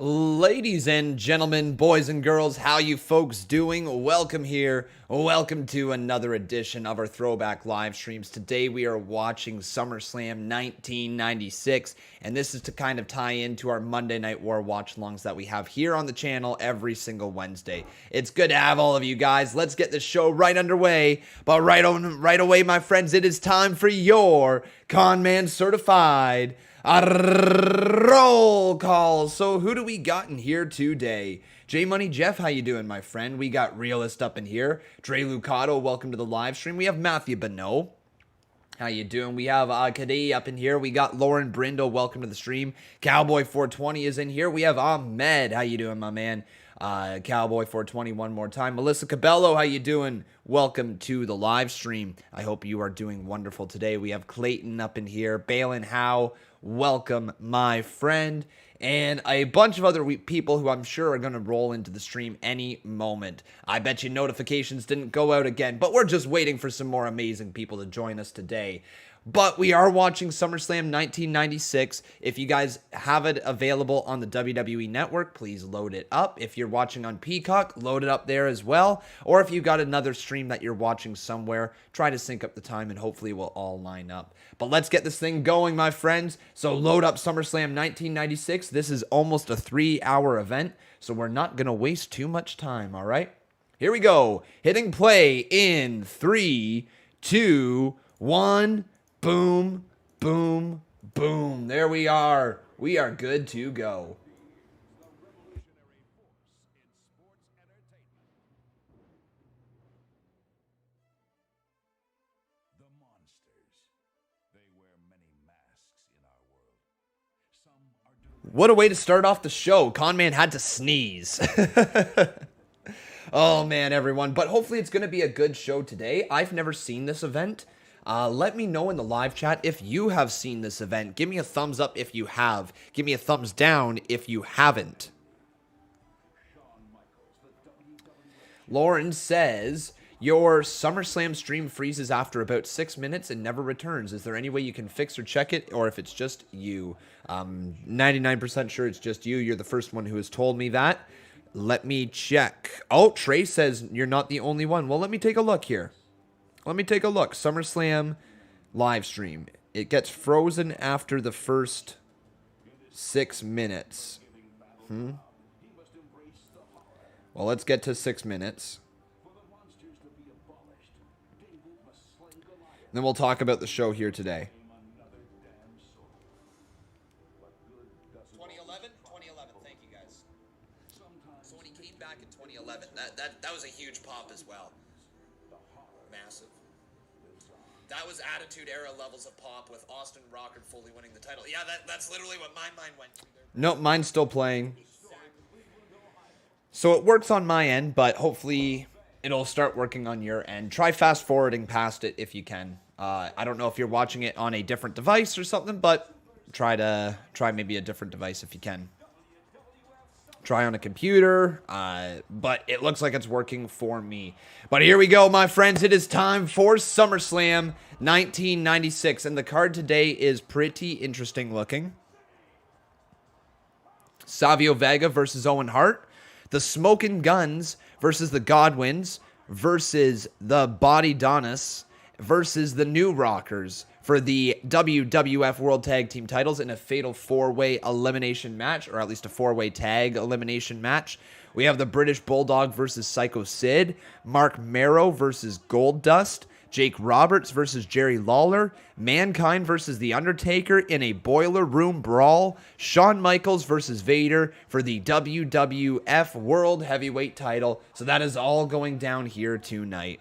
Ladies and gentlemen, boys and girls, how you folks doing? Welcome here. Welcome to another edition of our throwback live streams. Today we are watching SummerSlam 1996, and this is to kind of tie into our Monday Night War watch-alongs that we have here on the channel every single Wednesday. It's good to have all of you guys. Let's get this show right underway. But right away, my friends, it is time for your Con Man Certified roll call. So who do we got in here today? J Money Jeff, how you doing, my friend? We got Realist up in here. Dre Lucato, welcome to the live stream. We have Matthew Bonneau. How you doing? We have Kadei up in here. We got Lauren Brindle, welcome to the stream. Cowboy 420 is in here. We have Ahmed. How you doing, my man? Cowboy 420 one more time. Melissa Cabello, how you doing? Welcome to the live stream. I hope you are doing wonderful today. We have Clayton up in here. Balin Howe, welcome, my friend. And a bunch of other people who I'm sure are going to roll into the stream any moment. I bet you notifications didn't go out again, but we're just waiting for some more amazing people to join us today. But we are watching SummerSlam 1996. If you guys have it available on the WWE Network, please load it up. If you're watching on Peacock, load it up there as well. Or if you've got another stream that you're watching somewhere, try to sync up the time and hopefully we'll all line up. But let's get this thing going, my friends. So load up SummerSlam 1996. This is almost a 3-hour event, so we're not going to waste too much time, all right? Here we go. Hitting play in 3, 2, 1... Boom, boom, boom. There we are. We are good to go. The monsters. They wear many masks in our world. Some are What a way to start off the show. Conman had to sneeze. Oh, man, everyone. But hopefully it's going to be a good show today. I've never seen this event. Let me know in the live chat if you have seen this event. Give me a thumbs up if you have. Give me a thumbs down if you haven't. Lauren says, your SummerSlam stream freezes after about 6 minutes and never returns. Is there any way you can fix or check it, or if it's just you? 99% sure it's just you. You're the first one who has told me that. Let me check. Oh, Trey says you're not the only one. Well, let me take a look here. Let me take a look. SummerSlam live stream. It gets frozen after the first 6 minutes. Well, let's get to 6 minutes. Then we'll talk about the show here today. 2011? 2011. Thank you, guys. So when he came back in 2011, that was a huge pop as well. Massive. That was Attitude Era levels of pop with Austin Rockert fully winning the title. Yeah, that's literally what my mind went to. Nope, mine's still playing. So it works on my end, but hopefully it'll start working on your end. Try fast forwarding past it if you can. I don't know if you're watching it on a different device or something, but try maybe a different device if you can. Try on a computer, but it looks like it's working for me. But here we go, my friends. It is time for SummerSlam 1996, and the card today is pretty interesting looking. Savio Vega versus Owen Hart. The Smokin' Guns versus the Godwinns versus the Body Donnas versus the New Rockers for the WWF World Tag Team titles in a fatal 4-way elimination match, or at least a 4-way tag elimination match. We have the British Bulldog versus Psycho Sid, Mark Marrow versus Goldust, Jake Roberts versus Jerry Lawler, Mankind versus The Undertaker in a Boiler Room Brawl, Shawn Michaels versus Vader for the WWF World Heavyweight title. So that is all going down here tonight.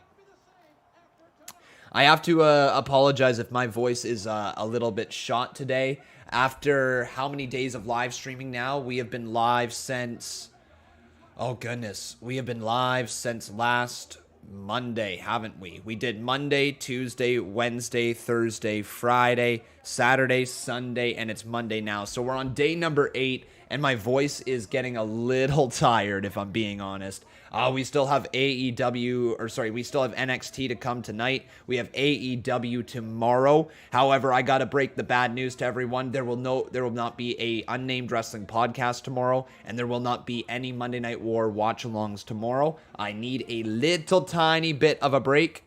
I have to apologize if my voice is a little bit shot today. After how many days of live streaming now? We have been live since... Oh, goodness. We have been live since last Monday, haven't we? We did Monday, Tuesday, Wednesday, Thursday, Friday, Saturday, Sunday, and it's Monday now. So we're on day number 8, and my voice is getting a little tired, if I'm being honest. We still have we still have NXT to come tonight. We have AEW tomorrow. However, I gotta break the bad news to everyone. There will not be a Unnamed Wrestling podcast tomorrow, and there will not be any Monday Night War watch-alongs tomorrow. I need a little tiny bit of a break.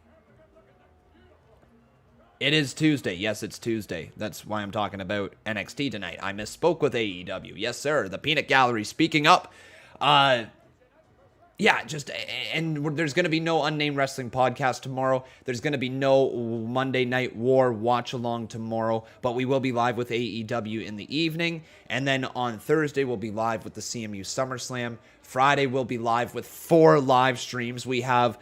It is Tuesday. Yes, it's Tuesday. That's why I'm talking about NXT tonight. I misspoke with AEW. Yes, sir. The Peanut Gallery speaking up. And there's going to be no Unnamed Wrestling podcast tomorrow. There's going to be no Monday Night War watch-along tomorrow, but we will be live with AEW in the evening. And then on Thursday, we'll be live with the CMU SummerSlam. Friday, we'll be live with 4 live streams. We have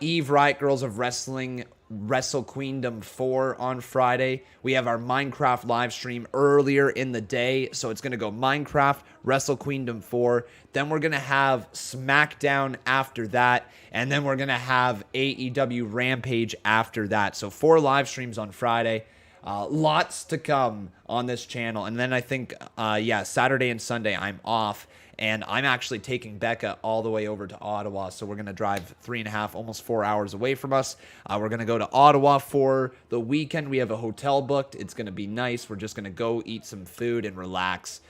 Eve Riot Girls of Wrestling Wrestle Queendom 4 on Friday. We have our Minecraft live stream earlier in the day, so it's going to go Minecraft, Wrestle Queendom 4, then we're going to have SmackDown after that, and then we're going to have AEW Rampage after that. So 4 live streams on Friday. Lots to come on this channel. And then I think, Saturday and Sunday I'm off. And I'm actually taking Becca all the way over to Ottawa. So we're going to drive 3.5, almost 4 hours away from us. We're going to go to Ottawa for the weekend. We have a hotel booked. It's going to be nice. We're just going to go eat some food and relax.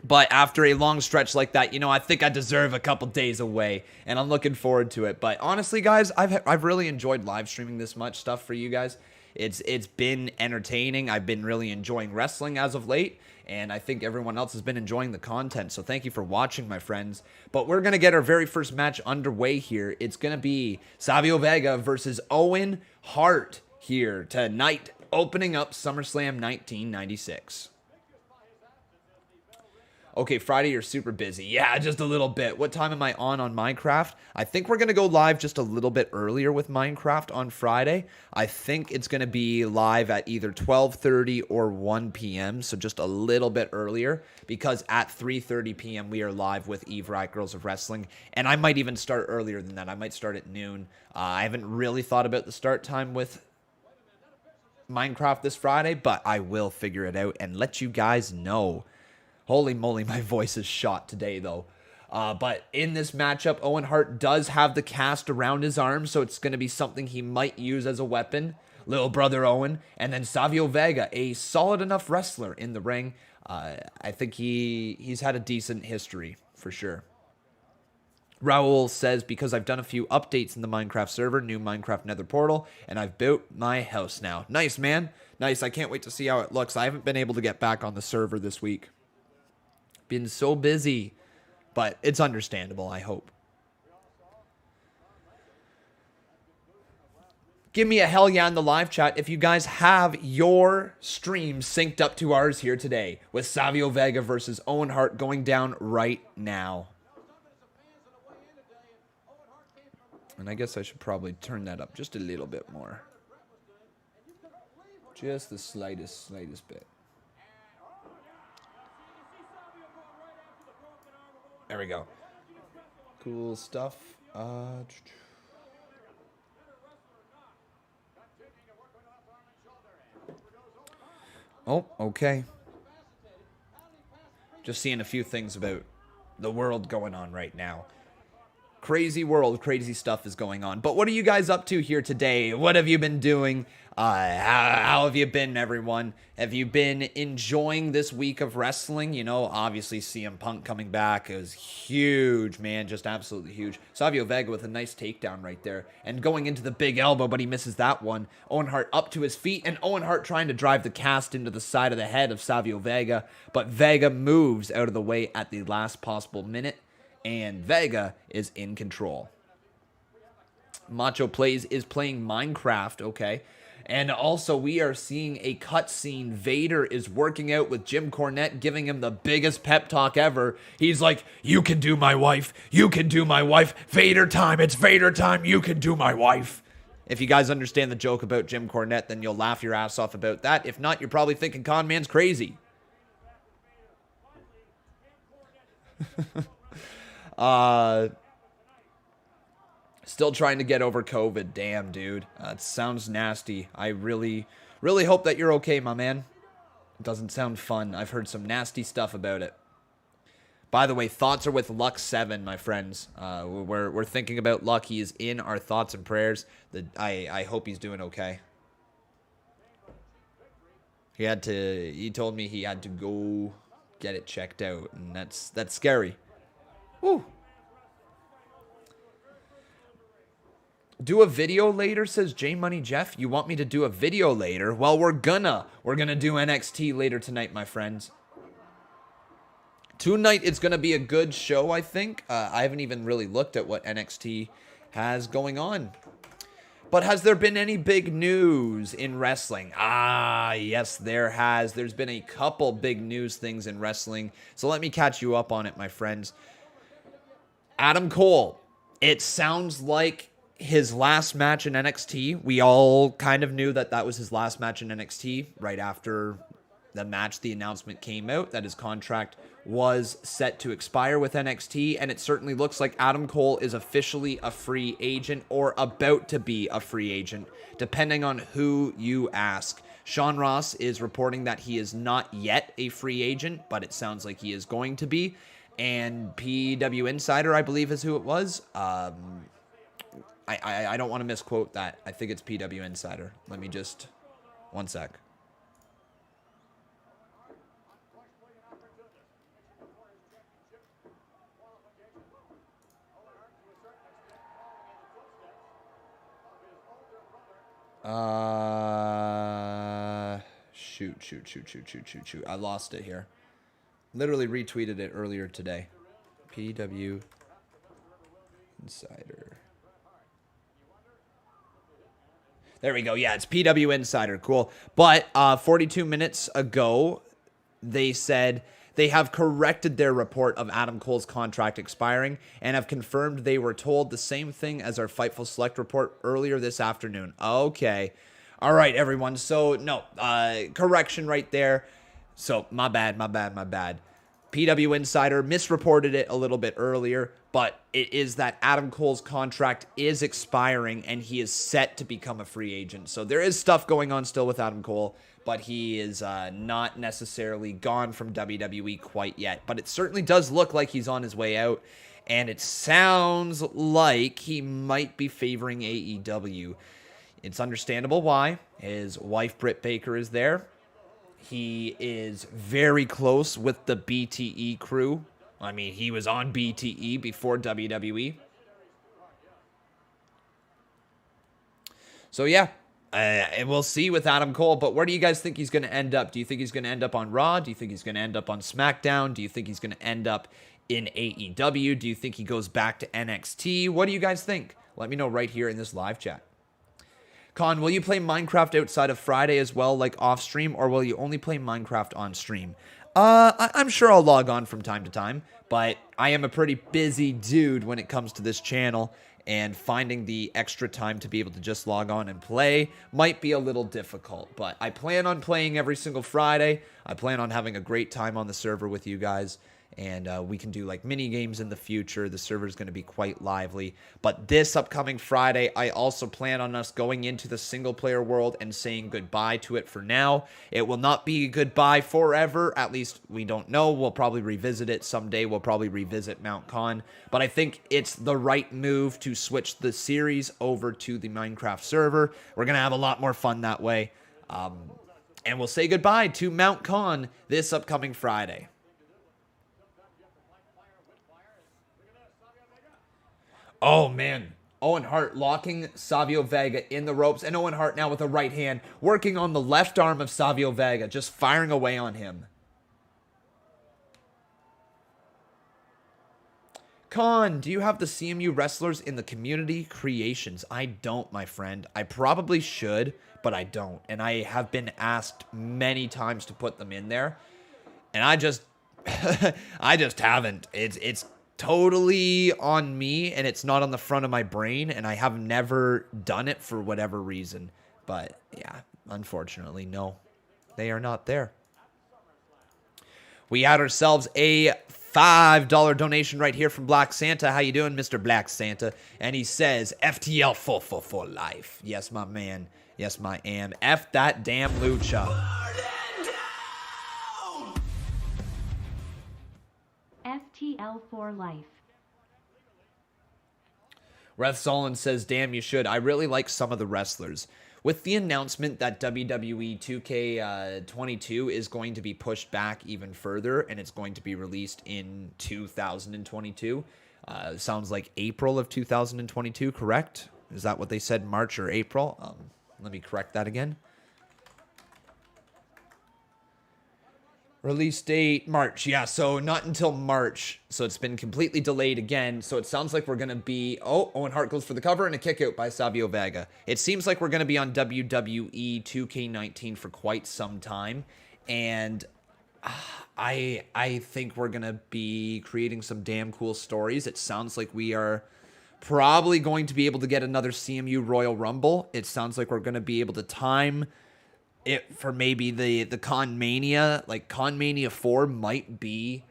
But after a long stretch like that, I think I deserve a couple days away. And I'm looking forward to it. But honestly, guys, I've really enjoyed live streaming this much stuff for you guys. It's been entertaining. I've been really enjoying wrestling as of late. And I think everyone else has been enjoying the content. So thank you for watching, my friends. But we're going to get our very first match underway here. It's going to be Savio Vega versus Owen Hart here tonight, opening up SummerSlam 1996. Okay, Friday, you're super busy. Yeah, just a little bit. What time am I on Minecraft? I think we're going to go live just a little bit earlier with Minecraft on Friday. I think it's going to be live at either 12:30 or 1 p.m., so just a little bit earlier, because at 3:30 p.m. we are live with Eve Riot Girls of Wrestling, and I might even start earlier than that. I might start at noon. I haven't really thought about the start time with Minecraft this Friday, but I will figure it out and let you guys know. Holy moly, my voice is shot today, though. But in this matchup, Owen Hart does have the cast around his arm, so it's going to be something he might use as a weapon. Little brother Owen. And then Savio Vega, a solid enough wrestler in the ring. I think he's had a decent history, for sure. Raul says, because I've done a few updates in the Minecraft server, new Minecraft Nether portal, and I've built my house now. Nice, man. Nice. I can't wait to see how it looks. I haven't been able to get back on the server this week. Been so busy, but it's understandable, I hope. Give me a hell yeah in the live chat if you guys have your stream synced up to ours here today with Savio Vega versus Owen Hart going down right now. And I guess I should probably turn that up just a little bit more. Just the slightest bit. There we go. Cool stuff. Oh, okay. Just seeing a few things about the world going on right now. Crazy world, crazy stuff is going on. But what are you guys up to here today? What have you been doing? How have you been, everyone? Have you been enjoying this week of wrestling? Obviously CM Punk coming back is huge, man. Just absolutely huge. Savio Vega with a nice takedown right there. And going into the big elbow, but he misses that one. Owen Hart up to his feet, and Owen Hart trying to drive the cast into the side of the head of Savio Vega. But Vega moves out of the way at the last possible minute. And Vega is in control. Macho Plays is playing Minecraft, okay. And also we are seeing a cutscene. Vader is working out with Jim Cornette, giving him the biggest pep talk ever. He's like, you can do my wife. You can do my wife. Vader time. It's Vader time. You can do my wife. If you guys understand the joke about Jim Cornette, then you'll laugh your ass off about that. If not, you're probably thinking Con Man's crazy. Still trying to get over COVID. Damn, dude. It sounds nasty. I really hope that you're okay, my man. It doesn't sound fun. I've heard some nasty stuff about it. By the way, thoughts are with Luck7, my friends. We're thinking about Luck. He is in our thoughts and prayers. I hope he's doing okay. He told me he had to go get it checked out, and that's scary. Woo. Do a video later, says J Money Jeff. You want me to do a video later? Well, we're gonna do NXT later tonight, my friends. Tonight it's gonna be a good show, I think. I haven't even really looked at what NXT has going on. But has there been any big news in wrestling? Ah, yes, there has. There's been a couple big news things in wrestling. So let me catch you up on it, my friends. Adam Cole. It sounds like his last match in NXT. We all kind of knew that that was his last match in NXT right after the match. The announcement came out that his contract was set to expire with NXT, and it certainly looks like Adam Cole is officially a free agent or about to be a free agent, depending on who you ask. Sean Ross is reporting that he is not yet a free agent, but it sounds like he is going to be. And PW Insider, I believe, is who it was. I don't want to misquote that. I think it's PW Insider. Let me just... one sec. Shoot. I lost it here. Literally retweeted it earlier today. PW Insider. There we go. Yeah, it's PW Insider. Cool. But 42 minutes ago, they said they have corrected their report of Adam Cole's contract expiring and have confirmed they were told the same thing as our Fightful Select report earlier this afternoon. Okay. All right, everyone. So, no, correction right there. So, my bad. PW Insider misreported it a little bit earlier, but it is that Adam Cole's contract is expiring and he is set to become a free agent. So there is stuff going on still with Adam Cole, but he is not necessarily gone from WWE quite yet. But it certainly does look like he's on his way out, and it sounds like he might be favoring AEW. It's understandable why. His wife, Britt Baker, is there. He is very close with the BTE crew. I mean, he was on BTE before WWE. So, yeah, we'll see with Adam Cole. But where do you guys think he's going to end up? Do you think he's going to end up on Raw? Do you think he's going to end up on SmackDown? Do you think he's going to end up in AEW? Do you think he goes back to NXT? What do you guys think? Let me know right here in this live chat. Con, will you play Minecraft outside of Friday as well, like off stream, or will you only play Minecraft on stream? I'm sure I'll log on from time to time, but I am a pretty busy dude when it comes to this channel, and finding the extra time to be able to just log on and play might be a little difficult, but I plan on playing every single Friday. I plan on having a great time on the server with you guys, and we can do like mini games in the future. The server is going to be quite lively. But this upcoming Friday, I also plan on us going into the single player world and saying goodbye to it for now. It will not be goodbye forever. At least we don't know. We'll probably revisit it someday. We'll probably revisit Mount Con. But I think it's the right move to switch the series over to the Minecraft server. We're going to have a lot more fun that way. And we'll say goodbye to Mount Con this upcoming Friday. Oh, man. Owen Hart locking Savio Vega in the ropes. And Owen Hart now with a right hand working on the left arm of Savio Vega, just firing away on him. Con, do you have the CMU wrestlers in the community creations? I don't, my friend. I probably should, but I don't. And I have been asked many times to put them in there. And I just haven't. It's totally on me, and it's not on the front of my brain, and I have never done it for whatever reason. But yeah, unfortunately, no, they are not there. We had ourselves a $5 donation right here from Black Santa. How you doing, Mr. Black Santa? And he says, FTL for life. Yes, my man. Yes, my am. F that damn lucha. L for life. Ref Solon says, damn, you should. I really like some of the wrestlers. With the announcement that WWE 2K22 is going to be pushed back even further and it's going to be released in 2022, sounds like April of 2022, correct? Is that what they said, March or April? Let me correct that again. Release date, March. Yeah, so not until March. So it's been completely delayed again. So it sounds like we're going to be... Oh, Owen Hart goes for the cover and a kick out by Savio Vega. It seems like we're going to be on WWE 2K19 for quite some time. And I think we're going to be creating some damn cool stories. It sounds like we are probably going to be able to get another CMU Royal Rumble. It sounds like we're going to be able to time it for maybe the Con Mania. Like Con Mania 4 might be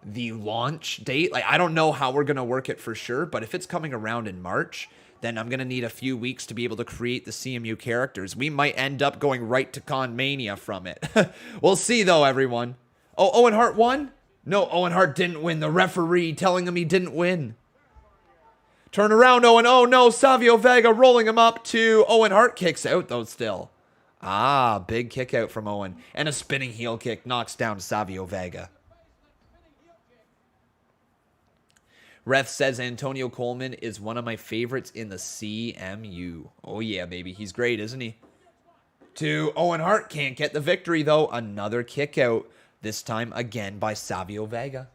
the launch date. Like I don't know how we're gonna work it for sure, but if it's coming around in March, then I'm gonna need a few weeks to be able to create the CMU characters. We might end up going right to Con Mania from it. We'll see though, everyone. Oh, Owen Hart won? No, Owen Hart didn't win. The referee telling him he didn't win. Turn around, Owen. Oh no, Savio Vega rolling him up to Owen Hart. Kicks out though still. Ah, big kick out from Owen. And a spinning heel kick knocks down Savio Vega. Ref says Antonio Coleman is one of my favorites in the CMU. Oh yeah, baby. He's great, isn't he? To Owen Hart. Can't get the victory, though. Another kick out. This time again by Savio Vega.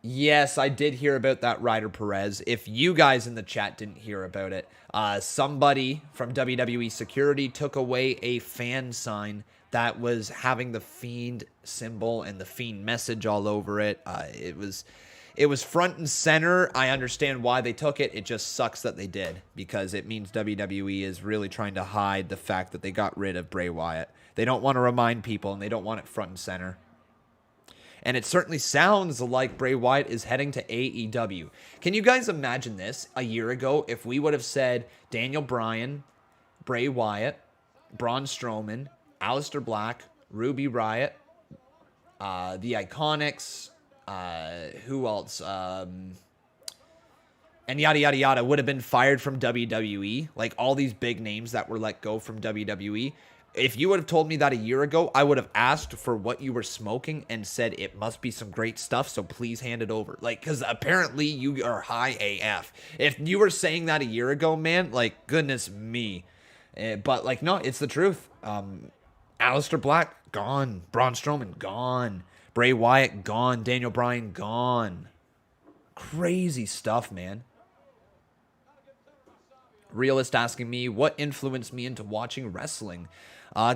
Yes, I did hear about that Ryder Perez. If you guys in the chat didn't hear about it, somebody from WWE Security took away a fan sign that was having the Fiend symbol and the Fiend message all over it. It was front and center. I understand why they took it. It just sucks that they did because it means WWE is really trying to hide the fact that they got rid of Bray Wyatt. They don't want to remind people and they don't want it front and center. And it certainly sounds like Bray Wyatt is heading to AEW. Can you guys imagine this a year ago if we would have said Daniel Bryan, Bray Wyatt, Braun Strowman, Aleister Black, Ruby Riott, the Iconics, who else? And yada, yada, yada would have been fired from WWE. Like all these big names that were let go from WWE. If you would have told me that a year ago, I would have asked for what you were smoking and said it must be some great stuff, so please hand it over. Like, because apparently you are high AF. If you were saying that a year ago, man, like, goodness me. But, like, no, it's the truth. Aleister Black, gone. Braun Strowman, gone. Bray Wyatt, gone. Daniel Bryan, gone. Crazy stuff, man. Realist asking me, what influenced me into watching wrestling?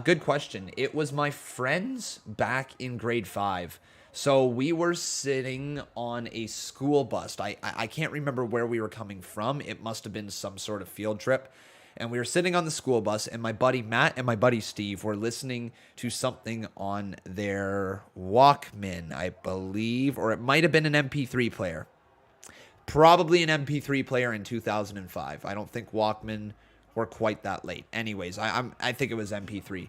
Good question. It was my friends back in grade 5. So we were sitting on a school bus. I can't remember where we were coming from. It must have been some sort of field trip. And we were sitting on the school bus, and my buddy Matt and my buddy Steve were listening to something on their Walkman, I believe, or it might have been an MP3 player. Probably an MP3 player in 2005. I don't think Walkman were quite that late. Anyways, I think it was MP3.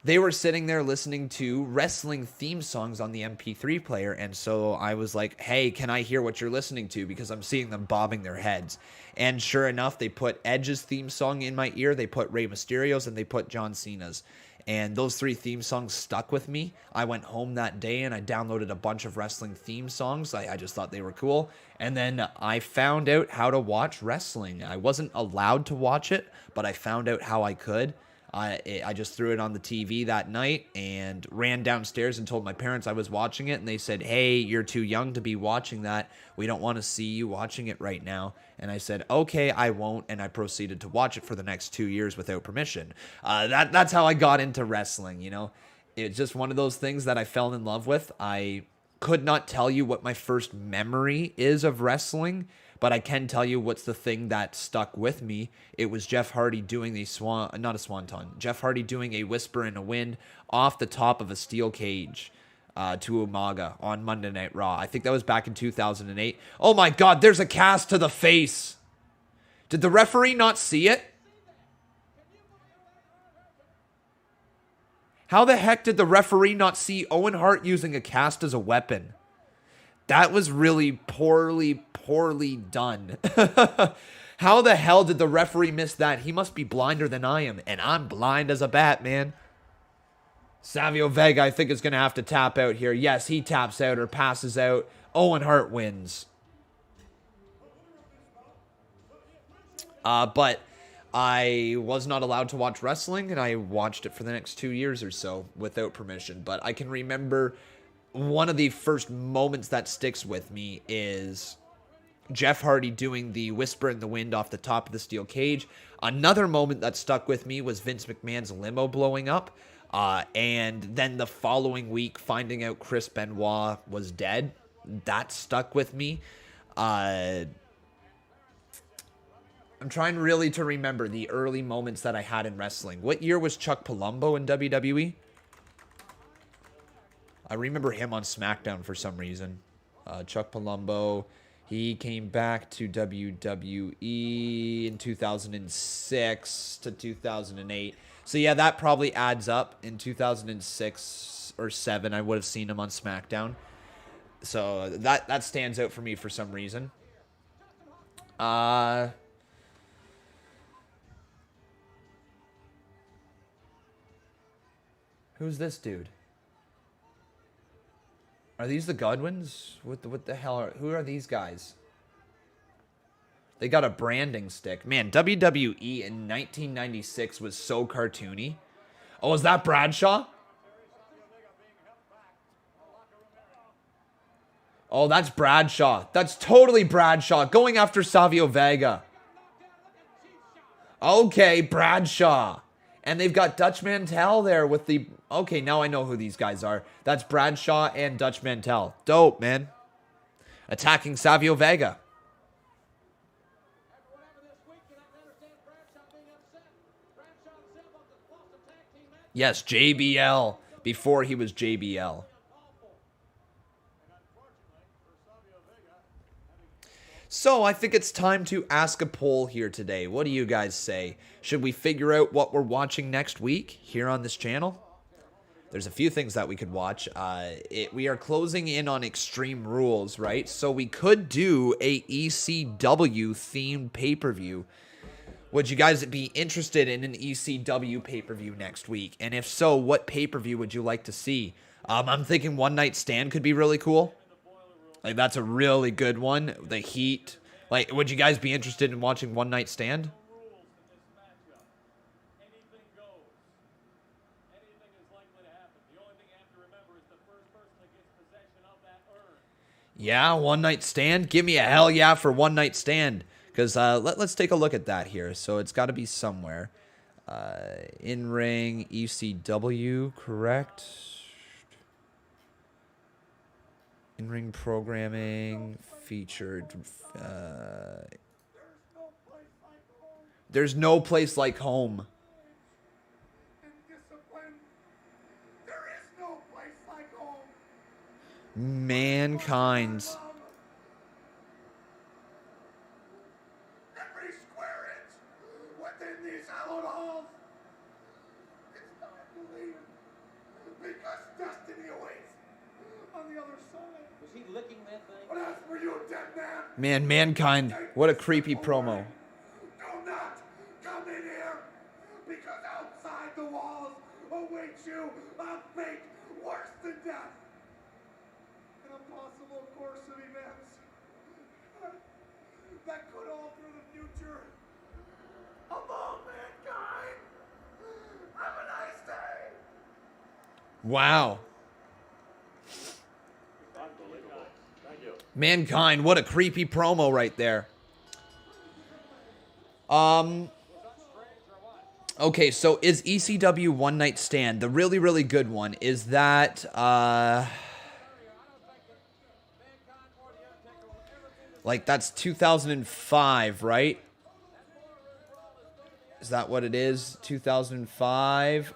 They were sitting there listening to wrestling theme songs on the MP3 player, and so I was like, hey, can I hear what you're listening to? Because I'm seeing them bobbing their heads. And sure enough, they put Edge's theme song in my ear, they put Rey Mysterio's, and they put John Cena's. And those 3 theme songs stuck with me. I went home that day and I downloaded a bunch of wrestling theme songs. I just thought they were cool. And then I found out how to watch wrestling. I wasn't allowed to watch it, but I found out how I could. I just threw it on the TV that night and ran downstairs and told my parents I was watching it. And they said, hey, you're too young to be watching that. We don't want to see you watching it right now. And I said, okay, I won't. And I proceeded to watch it for the next 2 years without permission. That's how I got into wrestling, you know. It's just one of those things that I fell in love with. I could not tell you what my first memory is of wrestling, but I can tell you what's the thing that stuck with me. It was Jeff Hardy doing Jeff Hardy doing a Whisper in a Wind off the top of a steel cage to Umaga on Monday Night Raw. I think that was back in 2008. Oh my God, there's a cast to the face. Did the referee not see it? How the heck did the referee not see Owen Hart using a cast as a weapon? That was really poorly done. How the hell did the referee miss that? He must be blinder than I am, and I'm blind as a bat, man. Savio Vega, I think, is going to have to tap out here. Yes, he taps out or passes out. Owen Hart wins. But I was not allowed to watch wrestling, and I watched it for the next 2 years or so without permission. But I can remember one of the first moments that sticks with me is Jeff Hardy doing the whisper in the wind off the top of the steel cage. Another moment that stuck with me was Vince McMahon's limo blowing up. And then the following week, finding out Chris Benoit was dead. That stuck with me. I'm trying really to remember the early moments that I had in wrestling. What year was Chuck Palumbo in WWE? I remember him on SmackDown for some reason. Chuck Palumbo, he came back to WWE in 2006 to 2008. So yeah, that probably adds up. In 2006 or 7, I would have seen him on SmackDown. So that stands out for me for some reason. Who's this dude? Are these the Godwinns? What the hell who are these guys? They got a branding stick. Man, WWE in 1996 was so cartoony. Oh, is that Bradshaw? Oh, that's Bradshaw. That's totally Bradshaw going after Savio Vega. Okay, Bradshaw. And they've got Dutch Mantel there with the... Okay, now I know who these guys are. That's Bradshaw and Dutch Mantel. Dope, man. Attacking Savio Vega. Yes, JBL. Before he was JBL. So I think it's time to ask a poll here today. What do you guys say? Should we figure out what we're watching next week here on this channel? There's a few things that we could watch. We are closing in on Extreme Rules, right? So we could do a ECW themed pay-per-view. Would you guys be interested in an ECW pay-per-view next week? And if so, what pay-per-view would you like to see? I'm thinking One Night Stand could be really cool. Like, that's a really good one. The Heat. Like, would you guys be interested in watching One Night Stand? Yeah, One Night Stand. Give me a hell yeah for One Night Stand. Because let's take a look at that here. So it's got to be somewhere. In-ring ECW, correct? In-ring programming, featured. There's no place like home. Mankind. Every square inch within these hallowed halls. It's not believed because destiny awaits on the other side. Was he licking that thing? But as for you, dead man. Man, Mankind. What a creepy promo. Do not come in here because outside the walls awaits you a fate worse than death. An impossible course of events that could alter the future of all mankind. Have a nice day. Wow. Mankind, what a creepy promo right there. Okay, so is ECW One Night Stand, the really, really good one, is that, like, that's 2005, right? Is that what it is? 2005?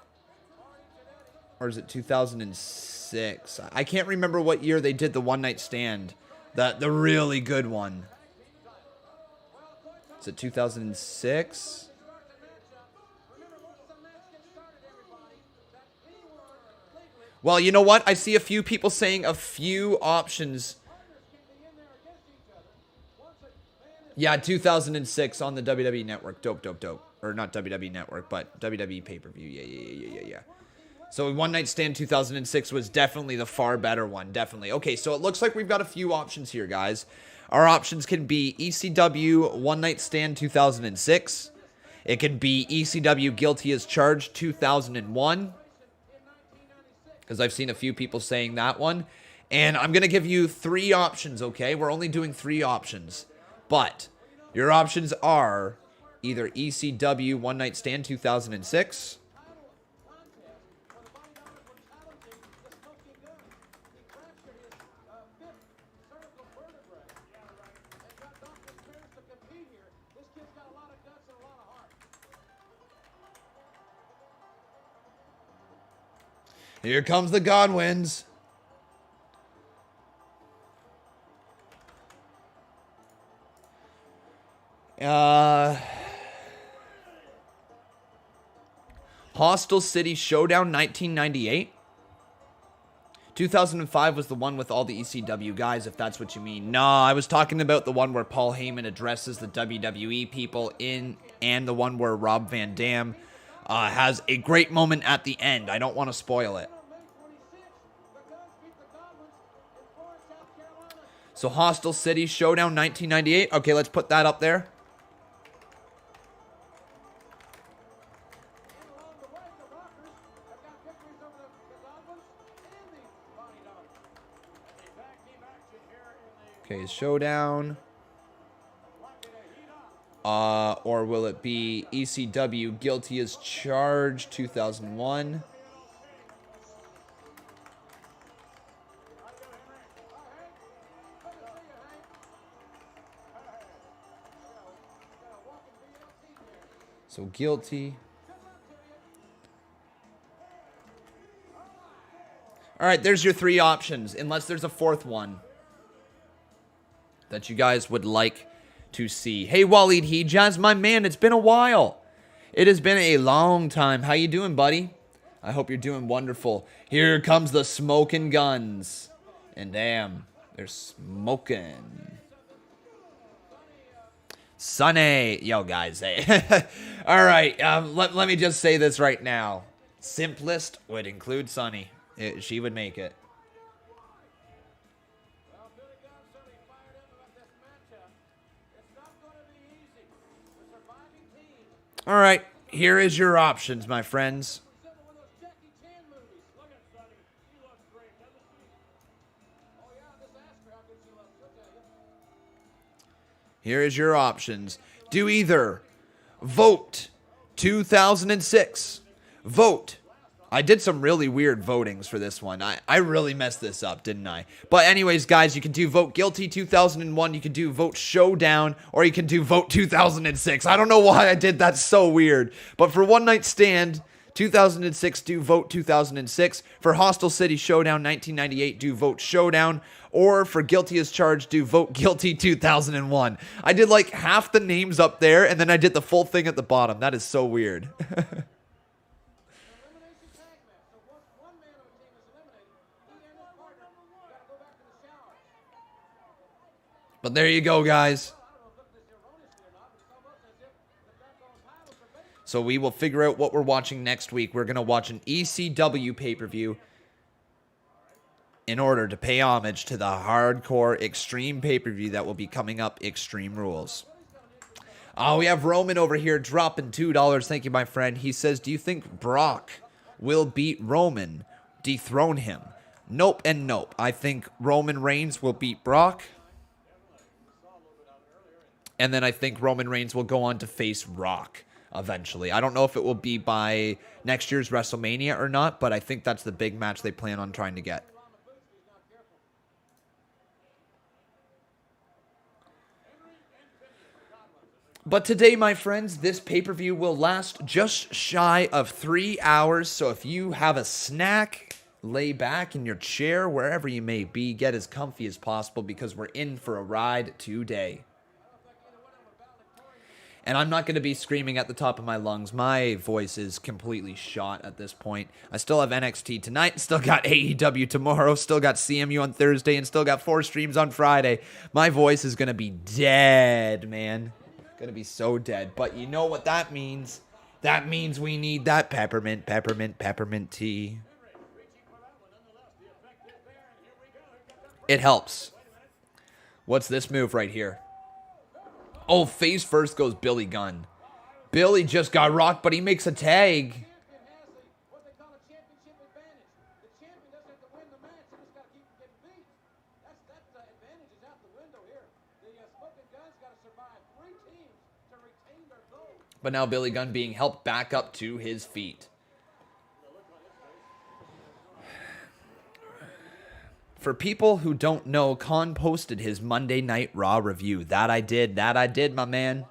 Or is it 2006? I can't remember what year they did the One Night Stand. The really good one. Is it 2006? Well, you know what? I see a few people saying a few options. Yeah, 2006 on the WWE Network. Dope, dope, dope. Or not WWE Network, but WWE pay-per-view. Yeah. So One Night Stand 2006 was definitely the far better one. Definitely. Okay, so it looks like we've got a few options here, guys. Our options can be ECW One Night Stand 2006. It could be ECW Guilty as Charged 2001. Because I've seen a few people saying that one. And I'm going to give you 3 options, okay? We're only doing 3 options. But your options are either ECW One Night Stand 2006. Here comes the Godwinns. Hostile City Showdown 1998. 2005 was the one with all the ECW guys, if that's what you mean. Nah, I was talking about the one where Paul Heyman addresses the WWE people in, and the one where Rob Van Dam has a great moment at the end. I don't want to spoil it. So Hostile City Showdown 1998. Okay, let's put that up there. Okay, Showdown. Or will it be ECW Guilty as Charged 2001? So Guilty. All right, there's your 3 options, unless there's a 4th one that you guys would like to see. Hey, Waleed Hijaz, my man, it's been a while. It has been a long time. How you doing, buddy? I hope you're doing wonderful. Here comes the smoking guns. And damn, they're smoking. Sonny. Yo, guys. Hey. All right, let me just say this right now. Simplest would include Sonny. She would make it. All right, here is your options, my friends. Here is your options. Do either vote 2006, vote. I did some really weird votings for this one. I really messed this up, didn't I? But anyways, guys, you can do vote Guilty 2001, you can do vote Showdown, or you can do vote 2006. I don't know why I did that so weird. But for One Night Stand 2006, do vote 2006. For Hostile City Showdown 1998, do vote Showdown. Or for Guilty as Charged, do vote Guilty 2001. I did like half the names up there, and then I did the full thing at the bottom. That is so weird. But there you go, guys. So we will figure out what we're watching next week. We're going to watch an ECW pay-per-view in order to pay homage to the hardcore Extreme pay-per-view that will be coming up, Extreme Rules. Oh, we have Roman over here dropping $2. Thank you, my friend. He says, do you think Brock will beat Roman, dethrone him? Nope and nope. I think Roman Reigns will beat Brock. And then I think Roman Reigns will go on to face Rock eventually. I don't know if it will be by next year's WrestleMania or not, but I think that's the big match they plan on trying to get. But today, my friends, this pay-per-view will last just shy of 3 hours. So if you have a snack, lay back in your chair, wherever you may be, get as comfy as possible because we're in for a ride today. And I'm not going to be screaming at the top of my lungs. My voice is completely shot at this point. I still have NXT tonight, still got AEW tomorrow, still got CMU on Thursday, and still got 4 streams on Friday. My voice is going to be dead, man. Going to be so dead. But you know what that means? That means we need that peppermint tea. It helps. What's this move right here? Oh, face first goes Billy Gunn. Billy just got rocked, but he makes a tag. But now Billy Gunn being helped back up to his feet. For people who don't know, Khan posted his Monday Night Raw review. That I did, my man.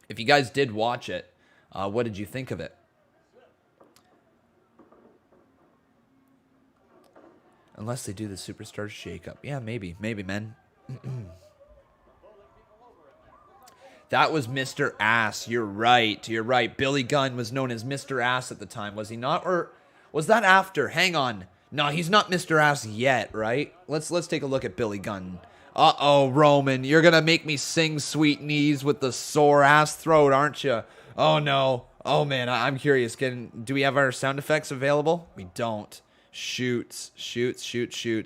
If you guys did watch it, what did you think of it? Unless they do the Superstars shakeup. Yeah, maybe, man. That was Mr. Ass. You're right. Billy Gunn was known as Mr. Ass at the time, was he not? Or was that after? Hang on. No, he's not Mr. Ass yet, right? Let's take a look at Billy Gunn. Uh-oh, Roman, you're gonna make me sing Sweet Knees with the sore ass throat, aren't you? Oh no. Oh man, I'm curious. Do we have our sound effects available? We don't. Shoots.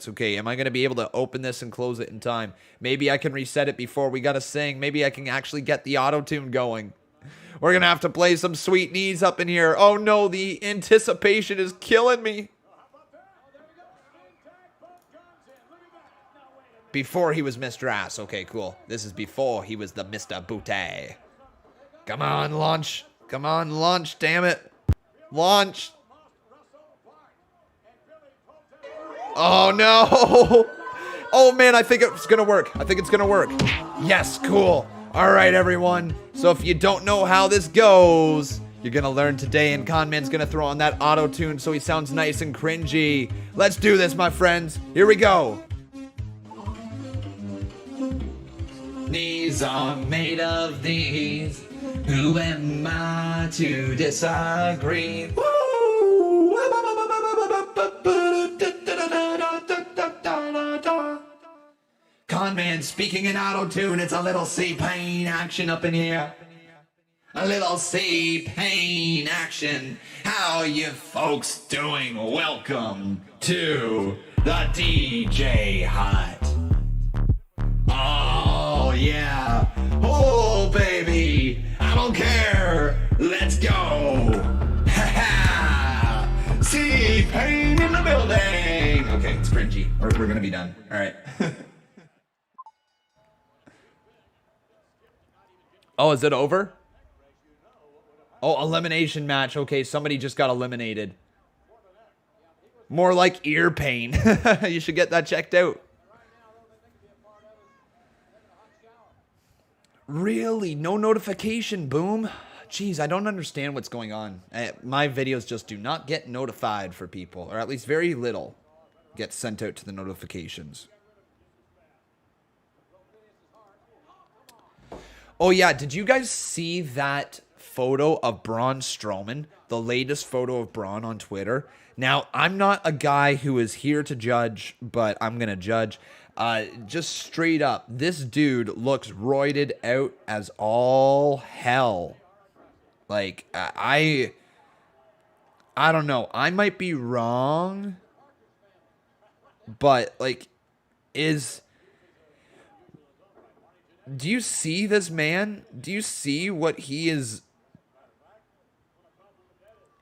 Okay, am I gonna be able to open this and close it in time? Maybe I can reset it before we gotta sing. Maybe I can actually get the auto-tune going. We're gonna have to play some Sweet Knees up in here. Oh no, the anticipation is killing me. Before he was Mr. Ass. Okay, cool. This is before he was the Mr. Booty. Come on, launch. Damn it. Launch. Oh, no. Oh, man, I think it's going to work. Yes, cool. All right, everyone. So if you don't know how this goes, you're going to learn today, and Conman's going to throw on that auto-tune so he sounds nice and cringy. Let's do this, my friends. Here we go. Knees are made of these. Who am I to disagree? Woo! Conman speaking in auto-tune. It's a little C-Pain action up in here. A little C-Pain action. How you folks doing? Welcome to the DJ Hut. Oh, yeah. Oh, baby. I don't care. Let's go. Ha ha. See pain in the building. Okay, it's cringy. We're going to be done. All right. Oh, is it over? Oh, elimination match. Okay, somebody just got eliminated. More like ear pain. You should get that checked out. Really? No notification, boom? Jeez, I don't understand what's going on. My videos just do not get notified for people, or at least very little gets sent out to the notifications. Oh yeah, did you guys see that photo of Braun Strowman? The latest photo of Braun on Twitter? Now, I'm not a guy who is here to judge, but I'm going to judge. Just straight up, this dude looks roided out as all hell. Like, I don't know. I might be wrong, but, like, do you see this man? Do you see what he is?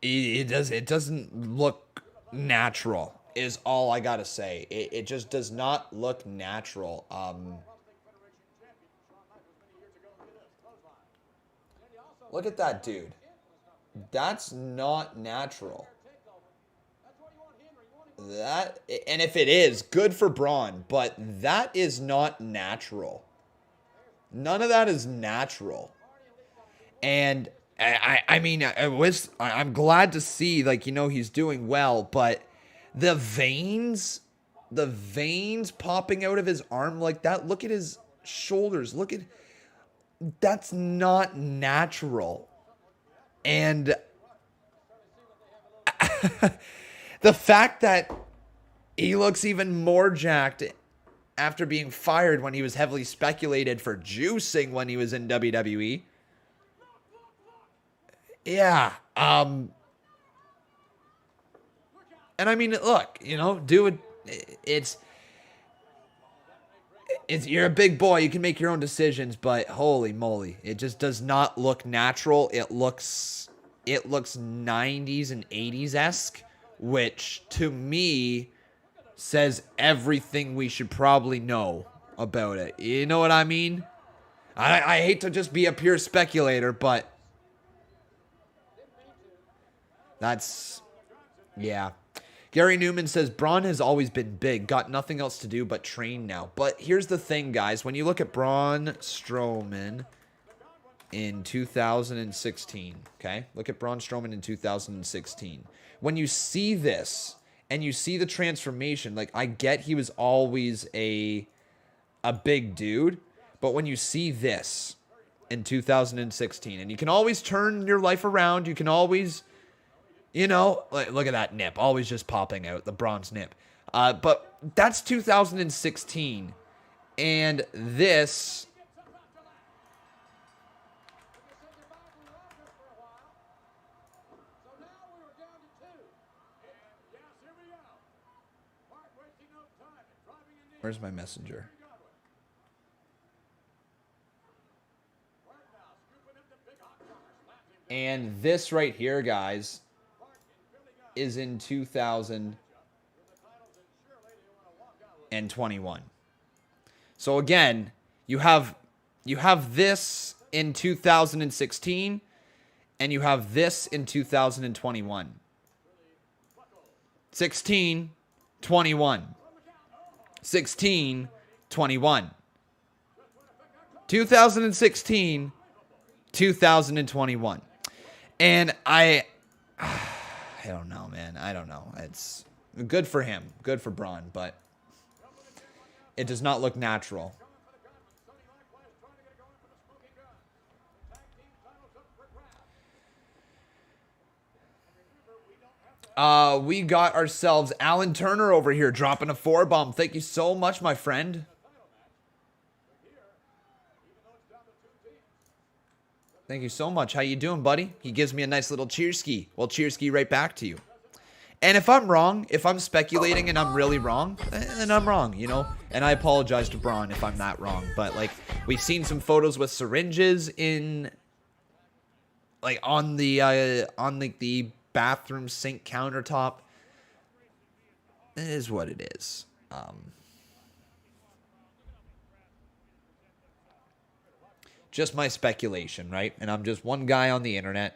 It doesn't look natural. Is all I gotta say. It just does not look natural. Look at that dude. That's not natural. And if it is, good for Braun, but that is not natural. None of that is natural. And I mean, I'm glad to see, like, you know, he's doing well, but the veins popping out of his arm like that. Look at his shoulders. Look at, that's not natural. And the fact that he looks even more jacked after being fired when he was heavily speculated for juicing when he was in WWE. Yeah. And I mean, look, you know, dude, it's you're a big boy. You can make your own decisions, but holy moly, it just does not look natural. It looks 90s and 80s-esque, which to me says everything we should probably know about it. You know what I mean? I hate to just be a pure speculator, but that's, yeah. Gary Newman says, Braun has always been big, got nothing else to do but train now. But here's the thing, guys. When you look at Braun Strowman in 2016, okay? Look at Braun Strowman in 2016. When you see this and you see the transformation, like, I get he was always a big dude, but when you see this in 2016, and you can always turn your life around, you can always... You know, like, look at that nip, always just popping out, the bronze nip. But that's 2016. And this... Where's my messenger? And this right here, guys, is in 2021. So again, you have this in 2016, and you have this in 2021. 16, 21. 16, 21. 2016, 2021. And I don't know, man. I don't know. It's good for him. Good for Braun, but it does not look natural. We got ourselves Alan Turner over here dropping a 4-bomb. Thank you so much, my friend. Thank you so much. How you doing, buddy? He gives me a nice little cheerski. Well, cheerski right back to you. And if I'm wrong, if I'm speculating and I'm really wrong, then I'm wrong, you know? And I apologize to Braun if I'm not wrong. But, like, we've seen some photos with syringes in, like, on the bathroom sink countertop. It is what it is. Just my speculation, right? And I'm just one guy on the internet.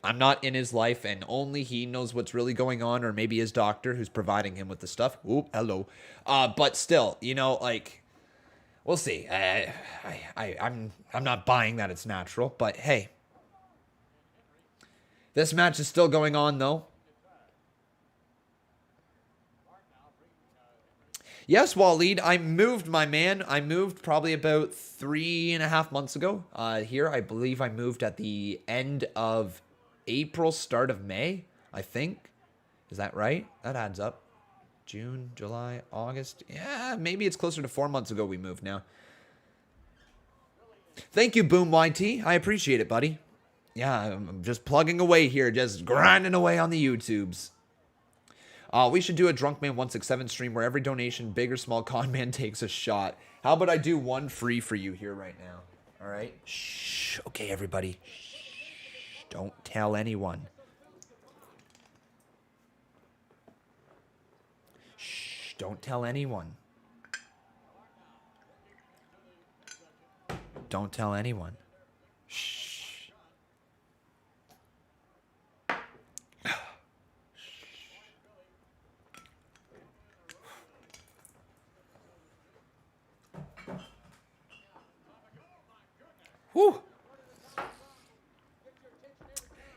I'm not in his life, and only he knows what's really going on, or maybe his doctor who's providing him with the stuff. Oop, hello. But still, you know, like, we'll see. I'm not buying that it's natural, but hey. This match is still going on, though. Yes, Waleed, I moved, my man. I moved probably about 3.5 months ago. Here, I believe I moved at the end of April, start of May, I think. Is that right? That adds up. June, July, August. Yeah, maybe it's closer to 4 months ago we moved now. Thank you, Boom YT. I appreciate it, buddy. Yeah, I'm just plugging away here, just grinding away on the YouTubes. We should do a Drunk Man 167 stream where every donation, big or small, con man takes a shot. How about I do one free for you here right now? All right? Shh. Okay, everybody. Shh. Don't tell anyone. Shh. Don't tell anyone. Don't tell anyone. Shh. Whew.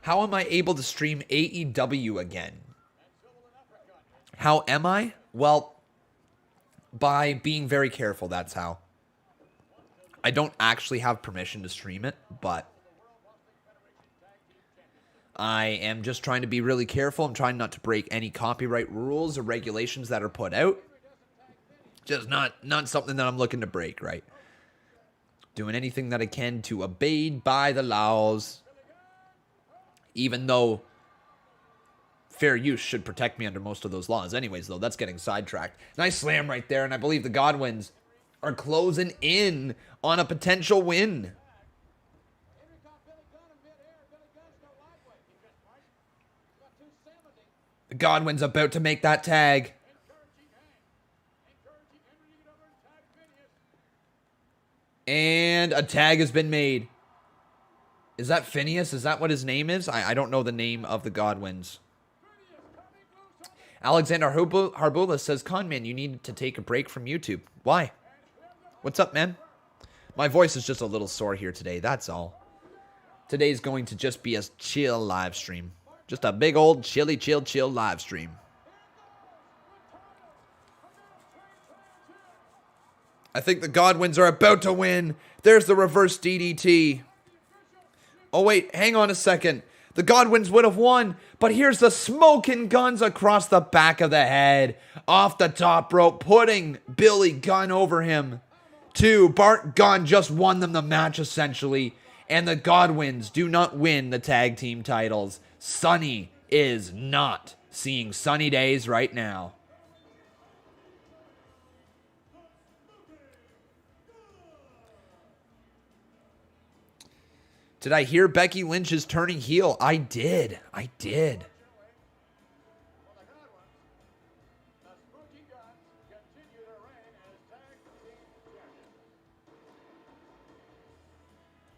How am I able to stream AEW again? How am I? Well, by being very careful, that's how. I don't actually have permission to stream it, but I am just trying to be really careful. I'm trying not to break any copyright rules or regulations that are put out. Just not something that I'm looking to break, right? Doing anything that I can to abide by the laws. Even though fair use should protect me under most of those laws. Anyways, though, that's getting sidetracked. Nice slam right there, and I believe the Godwinns are closing in on a potential win. The Godwinns about to make that tag. And a tag has been made. Is that Phineas? Is that what his name is? I don't know the name of the Godwinns. Alexander Harbula says, Conman, you need to take a break from YouTube. Why? What's up, man? My voice is just a little sore here today. That's all. Today's going to just be a chill live stream. Just a big old chilly, chill live stream. I think the Godwinns are about to win. There's the reverse DDT. Oh, wait. Hang on a second. The Godwinns would have won, but here's the smoking guns across the back of the head. Off the top rope, putting Billy Gunn over him. 2, Bart Gunn just won them the match, essentially. And the Godwinns do not win the tag team titles. Sunny is not seeing sunny days right now. Did I hear Becky Lynch is turning heel? I did.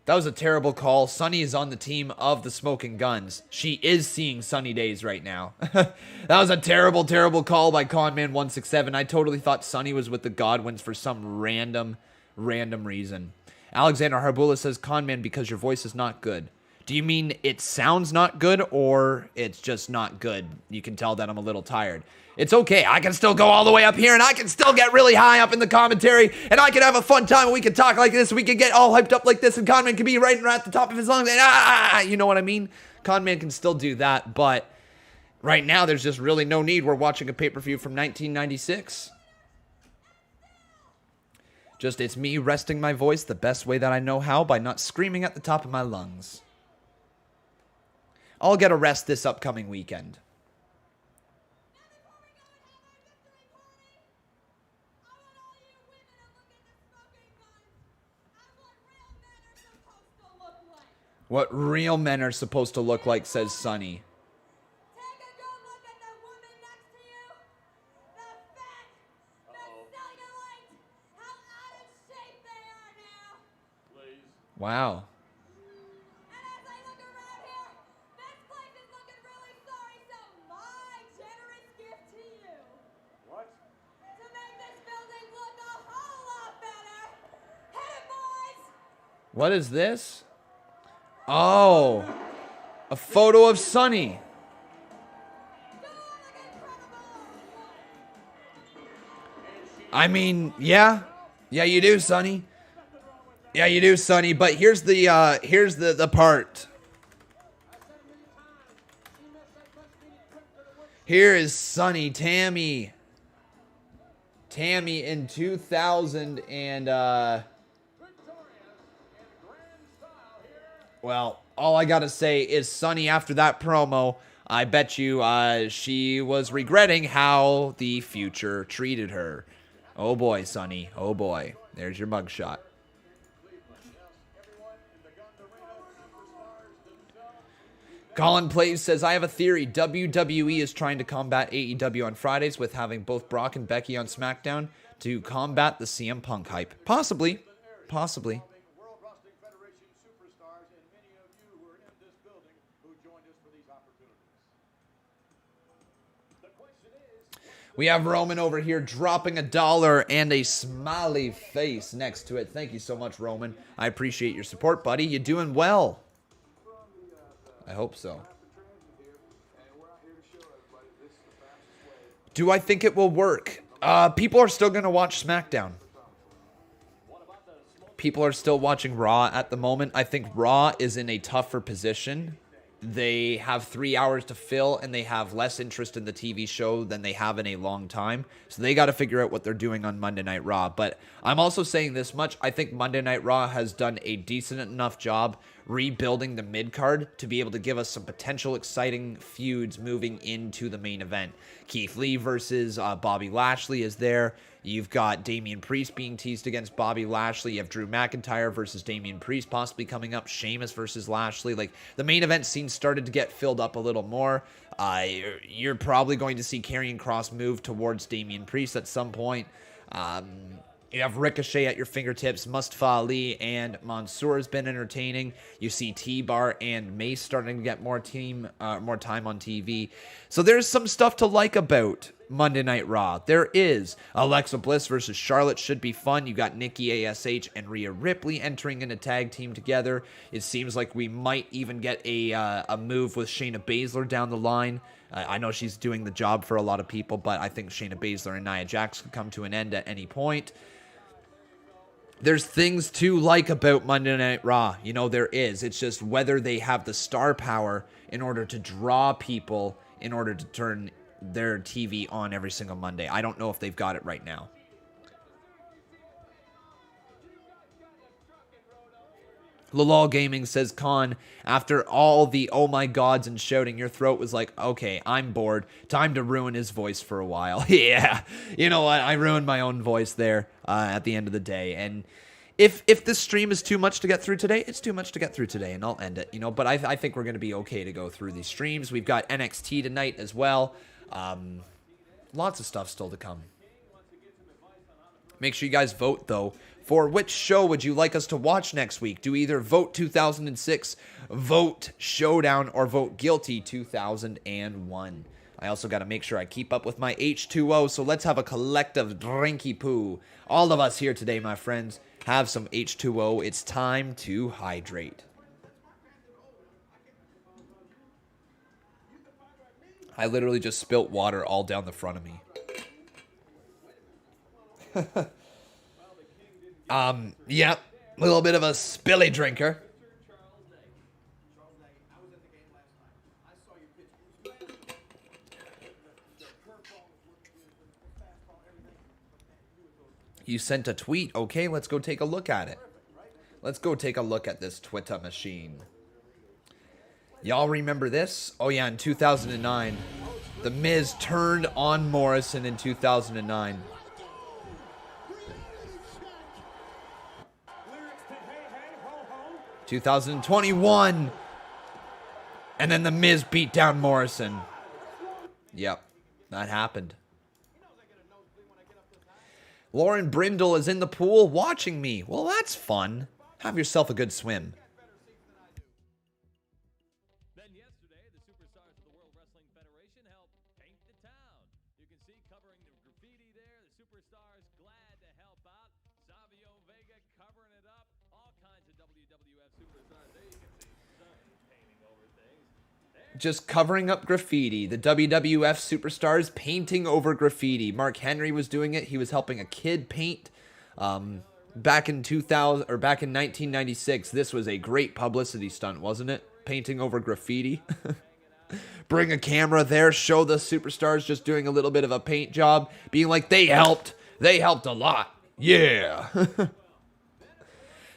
That was a terrible call. Sunny is on the team of the Smoking Guns. She is seeing sunny days right now. That was a terrible call by Conman167. I totally thought Sunny was with the Godwinns for some random reason. Alexander Harbula says, Conman, because your voice is not good. Do you mean it sounds not good or it's just not good? You can tell that I'm a little tired. It's okay. I can still go all the way up here and I can still get really high up in the commentary and I can have a fun time and we can talk like this. We can get all hyped up like this and Conman can be right at the top of his lungs and you know what I mean? Conman can still do that, but right now there's just really no need. We're watching a pay-per-view from 1996. Just it's me resting my voice the best way that I know how by not screaming at the top of my lungs. I'll get a rest this upcoming weekend. What real men are supposed to look like, says Sunny. Wow. And as I look around here, this place is looking really sorry, so my generous gift to you. What? To make this building look a whole lot better. Hit it, boys! What is this? Oh. A photo of Sunny. I mean, yeah. Yeah, you do, Sunny. Yeah, you do, Sonny, but here's the part. Here is Sonny, Tammy in 2000 and well, all I gotta say is Sonny after that promo, I bet you she was regretting how the future treated her. Oh boy, Sonny. Oh boy. There's your mugshot. Colin Plays says, I have a theory. WWE is trying to combat AEW on Fridays with having both Brock and Becky on SmackDown to combat the CM Punk hype. Possibly. Possibly. We have Roman over here dropping $1 and a smiley face next to it. Thank you so much, Roman. I appreciate your support, buddy. You're doing well. I hope so. Do I think it will work? People are still going to watch SmackDown. people are still watching Raw at the moment. I think Raw is in a tougher position. They have 3 hours to fill, and they have less interest in the TV show than they have in a long time. So they got to figure out what they're doing on Monday Night Raw. But I'm also saying this much. I think Monday Night Raw has done a decent enough job rebuilding the mid-card to be able to give us some potential exciting feuds moving into the main event. Keith Lee versus Bobby Lashley is there. You've got Damian Priest being teased against Bobby Lashley. You have Drew McIntyre versus Damian Priest possibly coming up. Sheamus versus Lashley. Like, the main event scene started to get filled up a little more. You're probably going to see Karrion Kross move towards Damian Priest at some point. You have Ricochet at your fingertips. Mustafa Ali and Mansoor has been entertaining. You see T-Bar and Mace starting to get more time on TV. So there's some stuff to like about Monday Night Raw. There is. Alexa Bliss versus Charlotte should be fun. You got Nikki ASH and Rhea Ripley entering in a tag team together. It seems like we might even get a move with Shayna Baszler down the line. I know she's doing the job for a lot of people, but I think Shayna Baszler and Nia Jax could come to an end at any point. There's things to like about Monday Night Raw. You know, there is. It's just whether they have the star power in order to draw people in order to turn their TV on every single Monday. I don't know if they've got it right now. Lalal Gaming says, Khan, after all the oh my gods and shouting, your throat was like, okay, I'm bored. Time to ruin his voice for a while. Yeah, you know what? I ruined my own voice there at the end of the day. And if this stream is too much to get through today, it's too much to get through today, and I'll end it. You know, but I think we're going to be okay to go through these streams. We've got NXT tonight as well. Lots of stuff still to come. Make sure you guys vote, though, for which show would you like us to watch next week. Do either vote 2006, vote Showdown, or vote Guilty 2001. I also got to make sure I keep up with my H2O, so let's have a collective drinky poo. All of us here today, my friends, have some H2O. It's time to hydrate. I literally just spilt water all down the front of me. Yep, a little bit of a spilly drinker. You sent a tweet. Okay, let's go take a look at it. Let's go take a look at this Twitter machine. Y'all remember this? Oh yeah, in 2009, The Miz turned on Morrison in 2009. 2021. And then The Miz beat down Morrison. Yep, that happened. Lauren Brindle is in the pool watching me. Well, that's fun. Have yourself a good swim. Then yesterday, the superstars of the World Wrestling Federation helped paint the town. You can see covering the graffiti there, the superstars glad to help out. Savio, Vega covering it up. All kinds of WWF superstars. There you can see Sun painting over things. Just covering up graffiti. The WWF superstars painting over graffiti. Mark Henry was doing it. He was helping a kid paint. Back in 2000 or back in 1996, this was a great publicity stunt, wasn't it? Painting over graffiti. Bring a camera there, show the superstars just doing a little bit of a paint job, being like, they helped a lot. Yeah.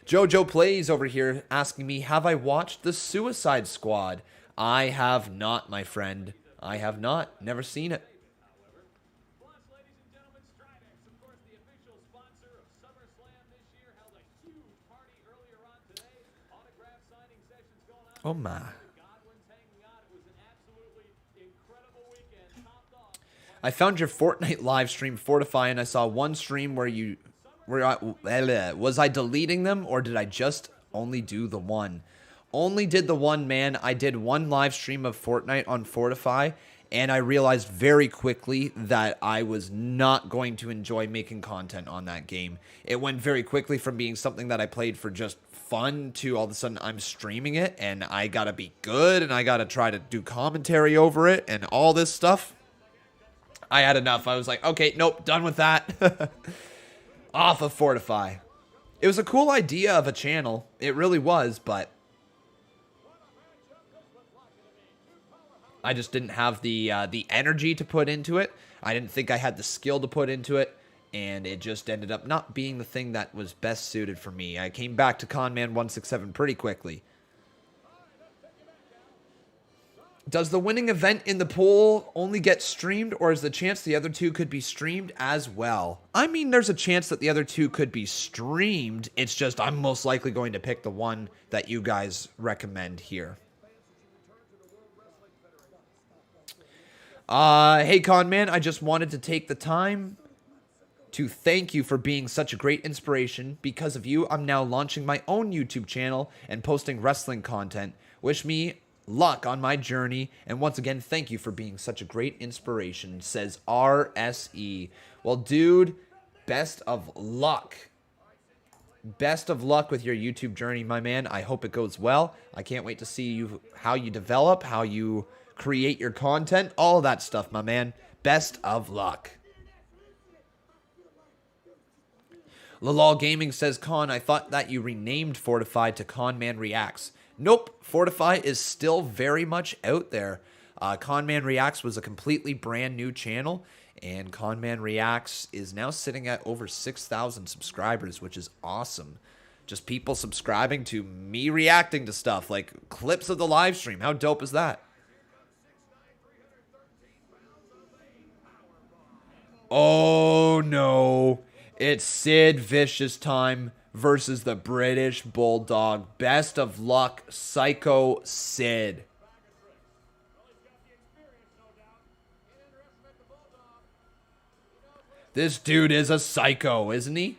Jojo Plays over here asking me, have I watched The Suicide Squad? I have not, my friend. I have not. Never seen it. Plus, ladies and gentlemen, Stridex, of course, the official sponsor of SummerSlam this year, held a huge party earlier on today. Autograph signing sessions going on. Oh my. Godwinns hanging out. It was an absolutely incredible weekend. Topped off. I found your Fortnite live stream, Fortify, and I saw one stream where was I deleting them, or did I just only do the one? Only did the one, man. I did one live stream of Fortnite on Fortify, and I realized very quickly that I was not going to enjoy making content on that game. It went very quickly from being something that I played for just fun to all of a sudden I'm streaming it, and I gotta be good, and I gotta try to do commentary over it, and all this stuff. I had enough. I was like, okay, nope, done with that. Off of Fortify. It was a cool idea of a channel. It really was, but I just didn't have the energy to put into it. I didn't think I had the skill to put into it, and it just ended up not being the thing that was best suited for me. I came back to Conman 167 pretty quickly. Does the winning event in the poll only get streamed, or is the chance the other two could be streamed as well? I mean, there's a chance that the other two could be streamed. It's just I'm most likely going to pick the one that you guys recommend here. Hey, Conman, I just wanted to take the time to thank you for being such a great inspiration. Because of you, I'm now launching my own YouTube channel and posting wrestling content. Wish me luck on my journey, and once again, thank you for being such a great inspiration, says RSE. Well, dude, best of luck. Best of luck with your YouTube journey, my man. I hope it goes well. I can't wait to see you, how you develop, how you create your content, all of that stuff, my man. Best of luck. Lalal Gaming says, Con, I thought that you renamed Fortify to Conman Reacts. Nope, Fortify is still very much out there. Conman Reacts was a completely brand new channel, and Conman Reacts is now sitting at over 6,000 subscribers, which is awesome. Just people subscribing to me reacting to stuff, like clips of the live stream. How dope is that? Oh no, it's Sid Vicious time versus the British Bulldog. Best of luck, Psycho Sid. This dude is a psycho, isn't he?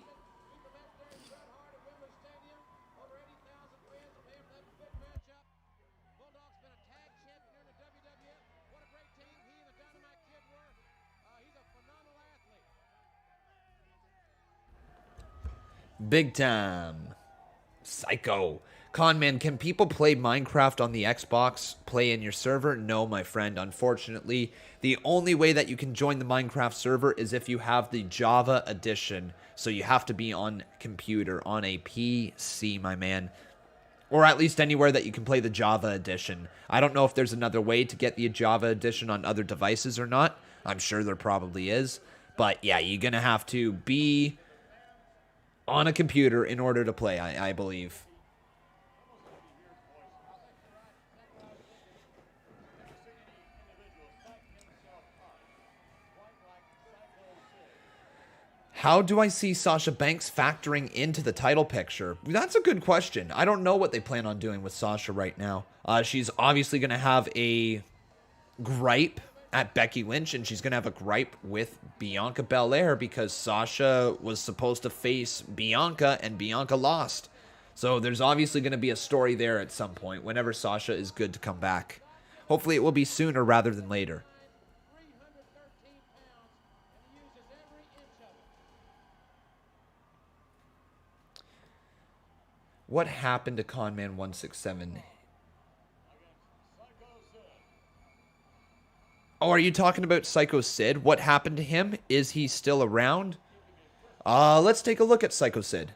Big time. Psycho. Conman, can people play Minecraft on the Xbox? Play in your server? No, my friend. Unfortunately, the only way that you can join the Minecraft server is if you have the Java edition. So you have to be on computer, on a PC, my man. Or at least anywhere that you can play the Java edition. I don't know if there's another way to get the Java edition on other devices or not. I'm sure there probably is. But yeah, you're going to have to be on a computer in order to play, I believe. How do I see Sasha Banks factoring into the title picture? That's a good question. I don't know what they plan on doing with Sasha right now. She's obviously going to have a gripe at Becky Lynch, and she's going to have a gripe with Bianca Belair because Sasha was supposed to face Bianca, and Bianca lost. So there's obviously going to be a story there at some point whenever Sasha is good to come back. Hopefully it will be sooner rather than later. What happened to Conman 167? Oh, are you talking about Psycho Sid? What happened to him? Is he still around? Let's take a look at Psycho Sid.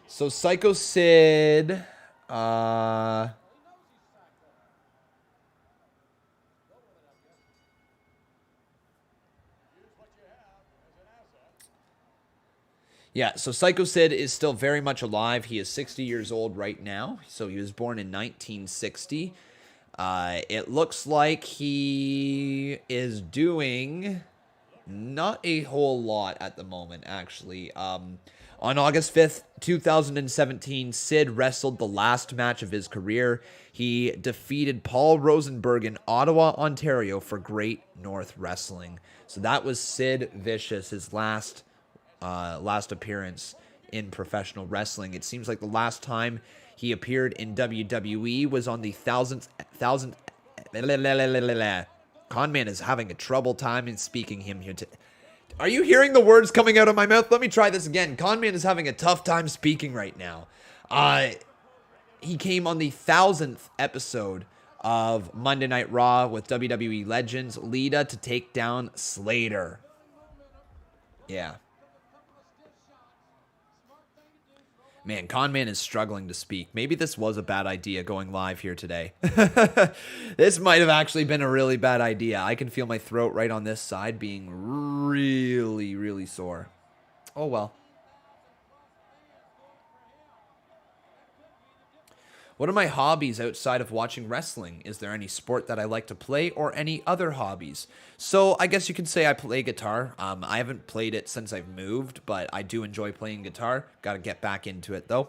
So Psycho Sid, yeah, so Psycho Sid is still very much alive. He is 60 years old right now. So he was born in 1960. It looks like he is doing not a whole lot at the moment, actually. On August 5th, 2017, Sid wrestled the last match of his career. He defeated Paul Rosenberg in Ottawa, Ontario for Great North Wrestling. So that was Sid Vicious, his last appearance in professional wrestling. It seems like the last time he appeared in WWE was on the thousandth. Conman is having a trouble time in speaking him here. Are you hearing the words coming out of my mouth? Let me try this again. Conman is having a tough time speaking right now. He came on the 1000th episode of Monday Night Raw with WWE legends Lita to take down Slater. Yeah. Man, Conman is struggling to speak. Maybe this was a bad idea going live here today. This might have actually been a really bad idea. I can feel my throat right on this side being really, really sore. Oh well. What are my hobbies outside of watching wrestling? Is there any sport that I like to play or any other hobbies? So I guess you could say I play guitar. I haven't played it since I've moved, but I do enjoy playing guitar. Got to get back into it though.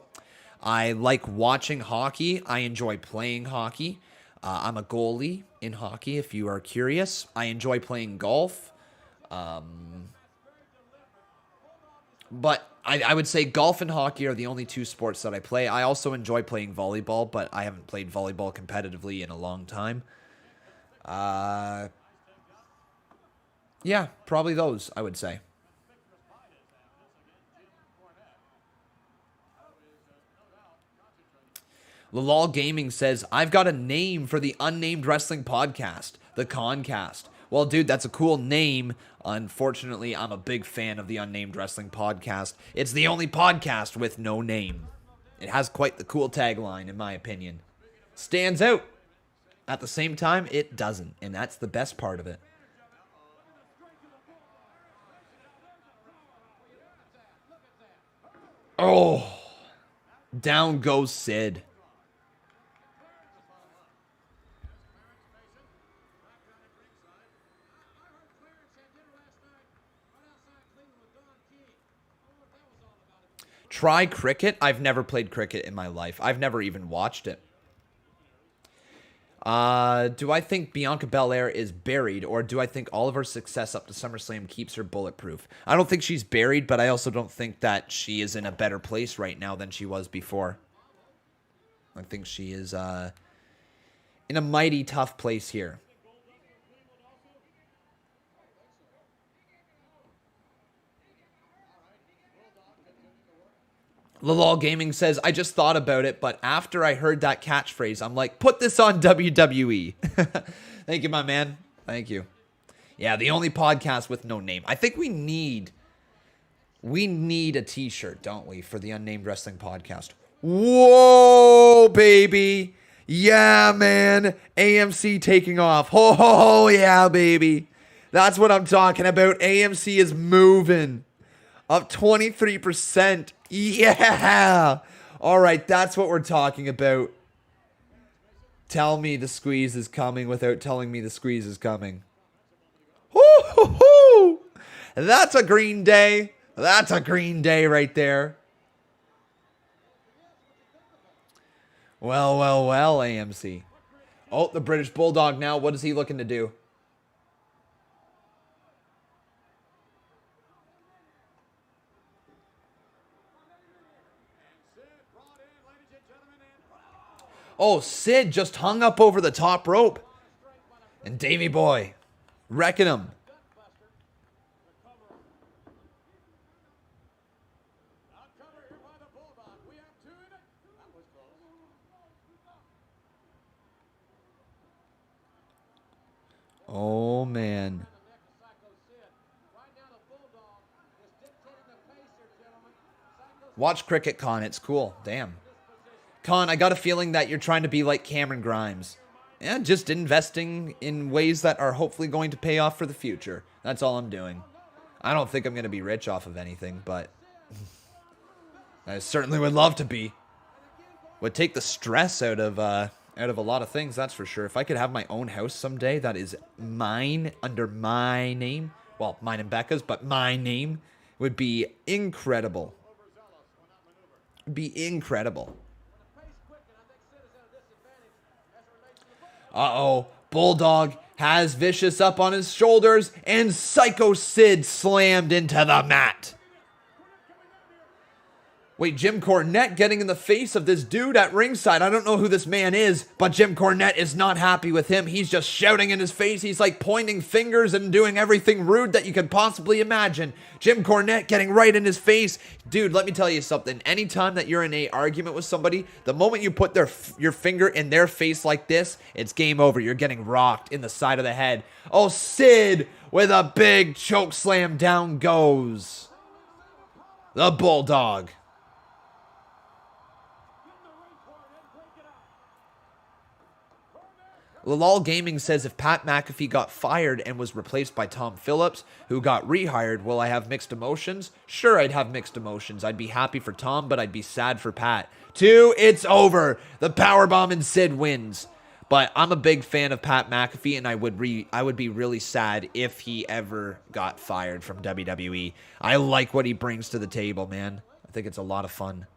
I like watching hockey. I enjoy playing hockey. I'm a goalie in hockey if you are curious. I enjoy playing golf. But I would say golf and hockey are the only two sports that I play. I also enjoy playing volleyball, but I haven't played volleyball competitively in a long time. Yeah, probably those, I would say. Lalal Gaming says, I've got a name for the unnamed wrestling podcast, the Concast. Well, dude, that's a cool name. Unfortunately, I'm a big fan of the Unnamed Wrestling Podcast. It's the only podcast with no name. It has quite the cool tagline, in my opinion. Stands out. At the same time, it doesn't, and that's the best part of it. Oh, down goes Sid. Try cricket? I've never played cricket in my life. I've never even watched it. Do I think Bianca Belair is buried, or do I think all of her success up to SummerSlam keeps her bulletproof? I don't think she's buried, but I also don't think that she is in a better place right now than she was before. I think she is in a mighty tough place here. Lalal Gaming says, I just thought about it, but after I heard that catchphrase, I'm like, put this on WWE. Thank you, my man. Thank you. Yeah, the only podcast with no name. I think we need a t-shirt, don't we, for the Unnamed Wrestling Podcast. Whoa, baby. Yeah, man. AMC taking off. Oh, yeah, baby. That's what I'm talking about. AMC is moving. Up 23%. Yeah. All right, that's what we're talking about. Tell me the squeeze is coming without telling me the squeeze is coming. Woo-hoo-hoo. That's a green day. That's a green day right there. Well, well, well, AMC. Oh, the British Bulldog now. What is he looking to do? Oh, Sid just hung up over the top rope. And Davey Boy wrecking him. Oh, man. Watch Cricket Con. It's cool. Damn. Con, I got a feeling that you're trying to be like Cameron Grimes. Yeah, just investing in ways that are hopefully going to pay off for the future. That's all I'm doing. I don't think I'm going to be rich off of anything, but I certainly would love to be. Would take the stress out of a lot of things, that's for sure. If I could have my own house someday that is mine, under my name, well, mine and Becca's, but my name, would be incredible. Would be incredible. Uh-oh. Bulldog has Vicious up on his shoulders, and Psycho Sid slammed into the mat. Wait, Jim Cornette getting in the face of this dude at ringside. I don't know who this man is, but Jim Cornette is not happy with him. He's just shouting in his face. He's like pointing fingers and doing everything rude that you could possibly imagine. Jim Cornette getting right in his face. Dude, let me tell you something. Anytime that you're in an argument with somebody, the moment you put your finger in their face like this, it's game over. You're getting rocked in the side of the head. Oh, Sid with a big choke slam. Down goes the Bulldog. Lalal Gaming says, if Pat McAfee got fired and was replaced by Tom Phillips, who got rehired, will I have mixed emotions? Sure, I'd have mixed emotions. I'd be happy for Tom, but I'd be sad for Pat. 2, it's over. The powerbomb and Sid wins. But I'm a big fan of Pat McAfee, and I would be really sad if he ever got fired from WWE. I like what he brings to the table, man. I think it's a lot of fun.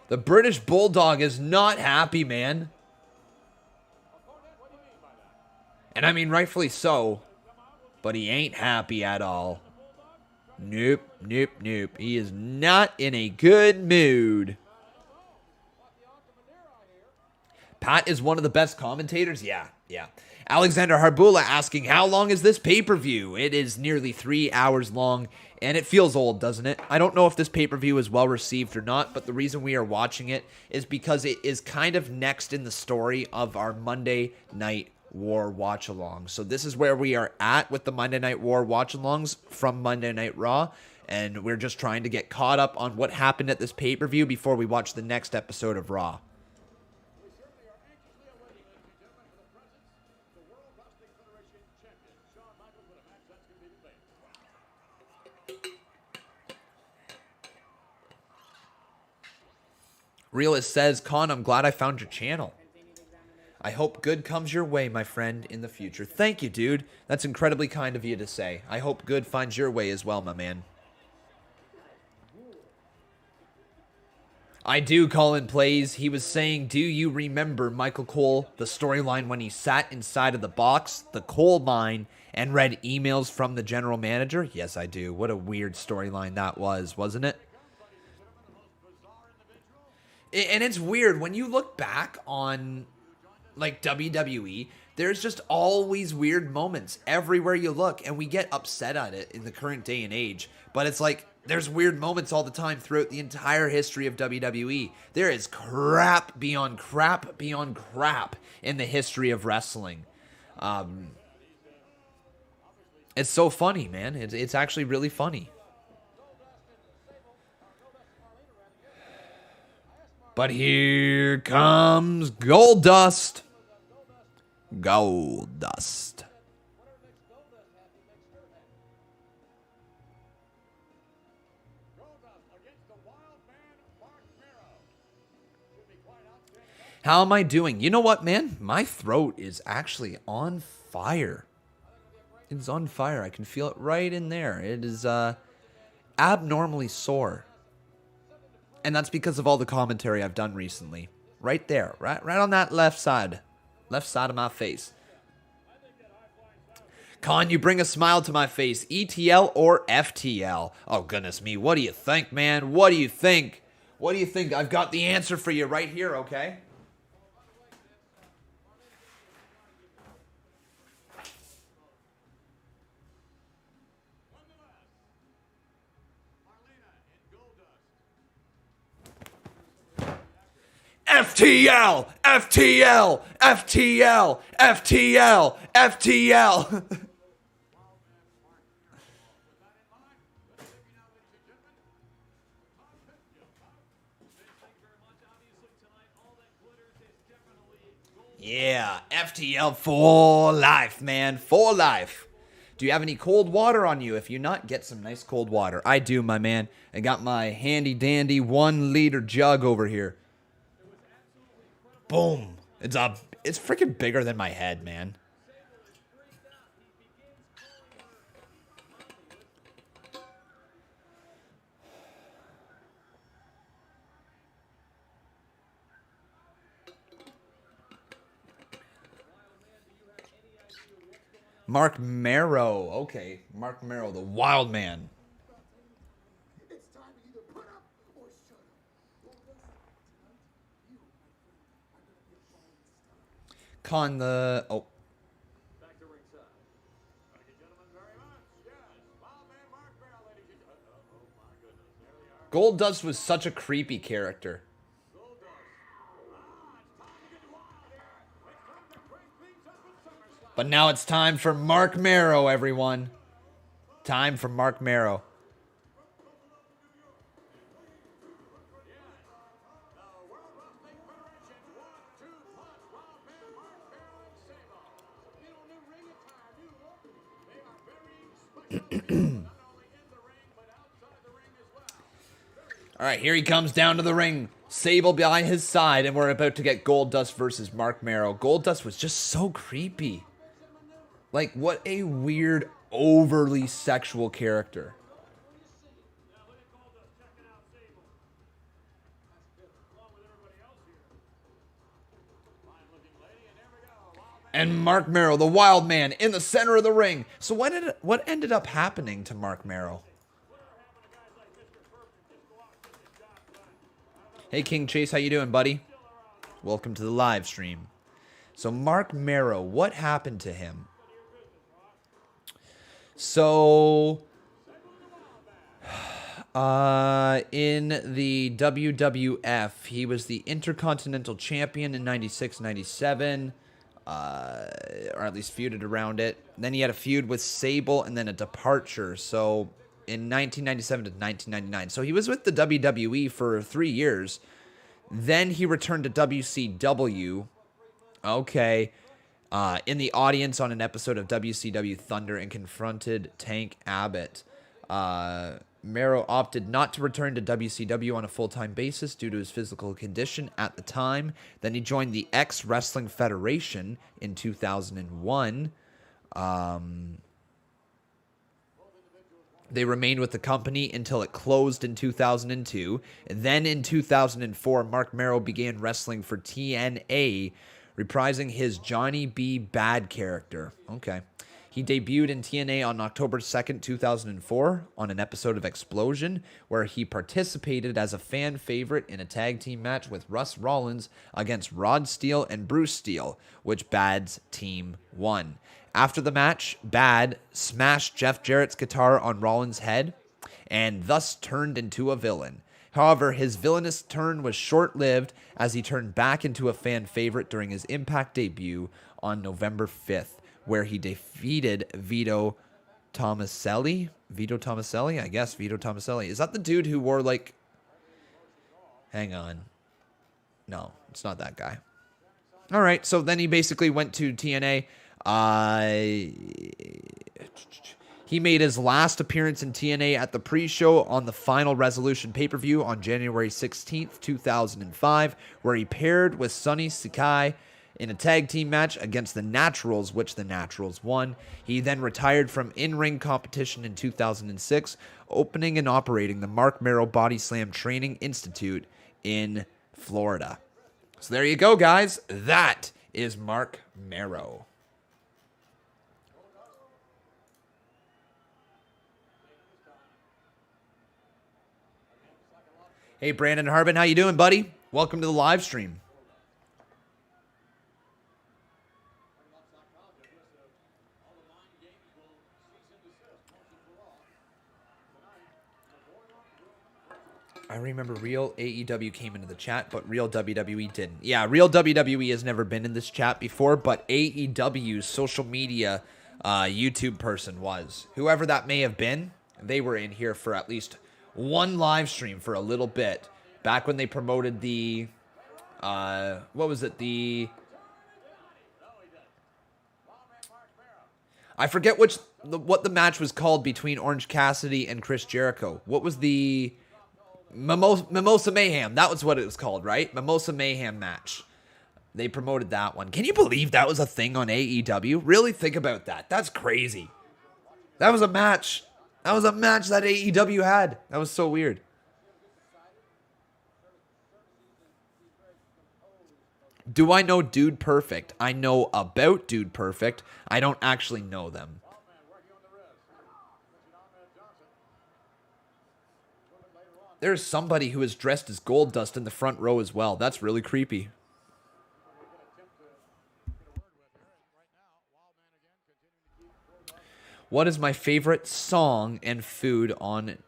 The British Bulldog is not happy, man. And I mean, rightfully so. But he ain't happy at all. Nope, nope, nope. He is not in a good mood. Pat is one of the best commentators? Yeah. Alexander Harbula asking, how long is this pay-per-view? It is nearly 3 hours long, and it feels old, doesn't it? I don't know if this pay-per-view is well received or not, but the reason we are watching it is because it is kind of next in the story of our Monday Night War watch-along. So this is where we are at with the Monday Night War watch-alongs from Monday Night Raw, and we're just trying to get caught up on what happened at this pay-per-view before we watch the next episode of Raw. Realist says, Con, I'm glad I found your channel. I hope good comes your way, my friend, in the future. Thank you, dude. That's incredibly kind of you to say. I hope good finds your way as well, my man. I do, Colin Plays. He was saying, do you remember Michael Cole, the storyline when he sat inside of the box, the coal mine, and read emails from the general manager? Yes, I do. What a weird storyline that was, wasn't it? And it's weird, when you look back on, like, WWE, there's just always weird moments everywhere you look, and we get upset at it in the current day and age. But it's like, there's weird moments all the time throughout the entire history of WWE. There is crap beyond crap beyond crap in the history of wrestling. It's so funny, man. It's actually really funny. But here comes Goldust. Goldust. How am I doing? You know what, man? My throat is actually on fire. It's on fire. I can feel it right in there. It is abnormally sore. And that's because of all the commentary I've done recently. Right there. Right on that left side. Left side of my face. Con, you bring a smile to my face. ETL or FTL? Oh, goodness me. What do you think, man? What do you think? What do you think? I've got the answer for you right here, okay? FTL! FTL! FTL! FTL! FTL! Yeah, FTL for life, man. For life. Do you have any cold water on you? If you not, get some nice cold water. I do, my man. I got my handy dandy 1 liter jug over here. Boom. It's freaking bigger than my head, man. Mark Marrow. Okay, Mark Marrow, the wild man. It's time to either put up or shut up. You, my friend, are going to be a falling star. Con the... Oh. Back to ringside. Thank you, gentlemen, very much. Yes, wild man Mark Barrel, ladies and gentlemen. Oh, my goodness. There they are. Goldust was such a creepy character. Goldust. It's time to get wild here. It's time to break things up with SummerSlam. But now it's time for Mark Marrow, everyone. Time for Mark Marrow. The World Wrestling Federation's 1-2 punch. Wild man Mark Barrel and Savio. You know, new ring attire, new look. They are very special. Not only in the ring, but outside the ring as well. All right, here he comes down to the ring. Sable by his side, and we're about to get Goldust versus Mark Marrow. Goldust was just so creepy. Like, what a weird, overly sexual character. Now look at Goldust checking out Sable. Along with everybody else here. Fine looking lady, and there we go. Wild man. And Mark Marrow, the wild man, in the center of the ring. So what ended up happening to Mark Marrow? Hey, King Chase, how you doing, buddy? Welcome to the live stream. So Mark Marrow, what happened to him? So, in the WWF, he was the Intercontinental Champion in 96, 97, or at least feuded around it. Then he had a feud with Sable and then a departure. So, in 1997 to 1999. So, he was with the WWE for 3 years. Then he returned to WCW. Okay. In the audience on an episode of WCW Thunder and confronted Tank Abbott. Marrow opted not to return to WCW on a full-time basis due to his physical condition at the time. Then he joined the X Wrestling Federation in 2001. They remained with the company until it closed in 2002. And then in 2004, Mark Marrow began wrestling for TNA, reprising his Johnny B. Bad character. Okay. He debuted in TNA on October 2nd, 2004 on an episode of Explosion, where he participated as a fan favorite in a tag team match with Russ Rollins against Rod Steele and Bruce Steele, which Bad's team won. After the match, Bad smashed Jeff Jarrett's guitar on Rollins' head and thus turned into a villain. However, his villainous turn was short-lived as he turned back into a fan favorite during his Impact debut on November 5th, where he defeated Vito Tomaselli. Vito Tomaselli? I guess Vito Tomaselli. Is that the dude who wore, like... Hang on. No, it's not that guy. All right, so then he basically went to TNA. He made his last appearance in TNA at the pre-show on the Final Resolution pay-per-view on January 16th, 2005, where he paired with Sonny Sakai in a tag team match against the Naturals, which the Naturals won. He then retired from in-ring competition in 2006, opening and operating the Mark Marrow Body Slam Training Institute in Florida. So there you go, guys. That is Mark Marrow. Hey, Brandon Harbin, how you doing, buddy? Welcome to the live stream. I remember Real AEW came into the chat, but Real WWE didn't. Yeah, Real WWE has never been in this chat before, but AEW's social media YouTube person was. Whoever that may have been, they were in here for at least one live stream for a little bit. Back when they promoted the... what was it? I forget what the match was called between Orange Cassidy and Chris Jericho. What was the... Mimosa Mayhem. That was what it was called, right? Mimosa Mayhem match. They promoted that one. Can you believe that was a thing on AEW? Really think about that. That's crazy. That was a match. That was a match that AEW had. That was so weird. Do I know Dude Perfect? I know about Dude Perfect. I don't actually know them. There's somebody who is dressed as Gold Dust in the front row as well. That's really creepy. What is my favorite song and food on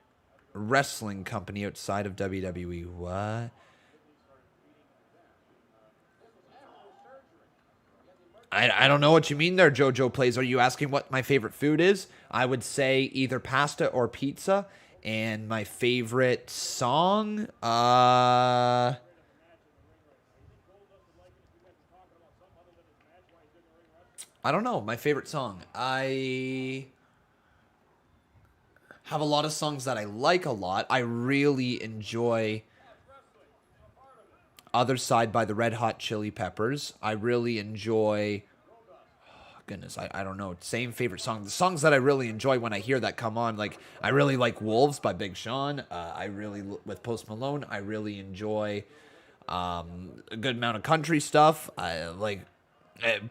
wrestling company outside of WWE? What? I don't know what you mean there, JoJo Plays. Are you asking what my favorite food is? I would say either pasta or pizza. And my favorite song? I don't know. My favorite song. I have a lot of songs that I like a lot. I really enjoy Other Side by the Red Hot Chili Peppers. I really enjoy... Oh, goodness, I don't know. Same favorite song. The songs that I really enjoy when I hear that come on, like, I really like Wolves by Big Sean. I really, with Post Malone, I really enjoy a good amount of country stuff. I like...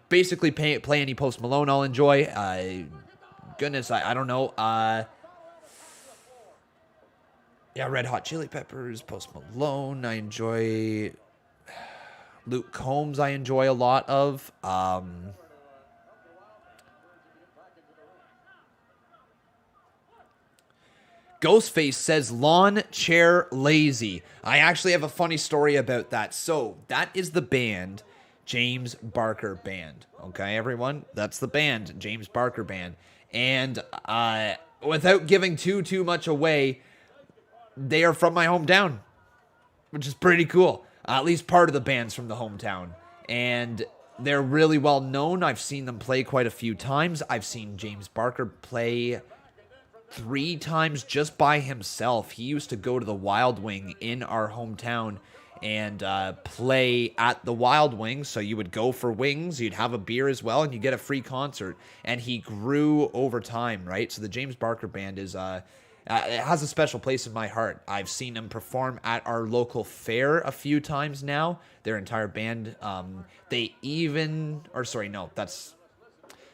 Basically, play any Post Malone I'll enjoy. Goodness, I don't know. Yeah, Red Hot Chili Peppers, Post Malone. I enjoy Luke Combs. I enjoy a lot of. Ghostface says lawn chair lazy. I actually have a funny story about that. So that is the band. James Barker Band. Okay, everyone? That's the band, James Barker Band. And without giving too much away, they are from my hometown, which is pretty cool. At least part of the band's from the hometown. And they're really well known. I've seen them play quite a few times. I've seen James Barker play 3 times just by himself. He used to go to the Wild Wing in our hometown and play at the Wild Wing. So you would go for wings, you'd have a beer as well, and you get a free concert. And he grew over time, right? So the James Barker Band is it has a special place in my heart. I've seen him perform at our local fair a few times now. Their entire band. They even, or sorry, no, that's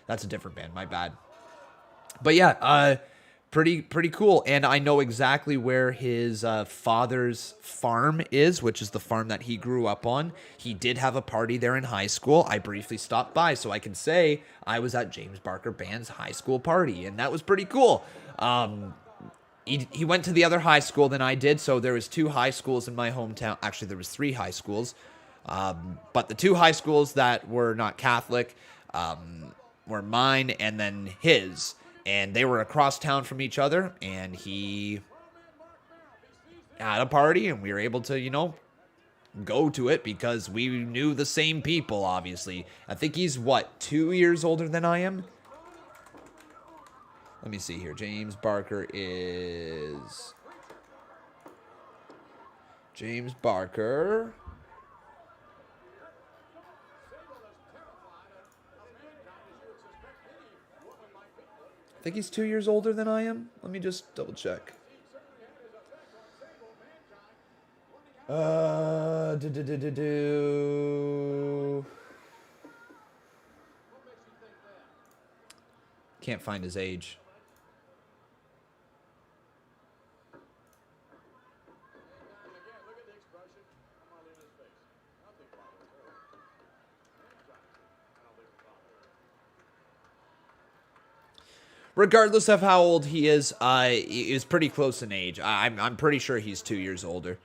a different band. My bad. But yeah, pretty cool. And I know exactly where his father's farm is, which is the farm that he grew up on. He did have a party there in high school. I briefly stopped by, so I can say I was at James Barker Band's high school party, and that was pretty cool. He went to the other high school than I did, so there was 2 high schools in my hometown. Actually, there was 3 high schools. But the 2 high schools that were not Catholic were mine and then his. And they were across town from each other, and he had a party, and we were able to, go to it because we knew the same people, obviously. I think he's, 2 years older than I am? Let me see here. James Barker is... James Barker... I think he's 2 years older than I am. Let me just double check. Can't find his age. Regardless of how old he is pretty close in age. I'm pretty sure he's 2 years older.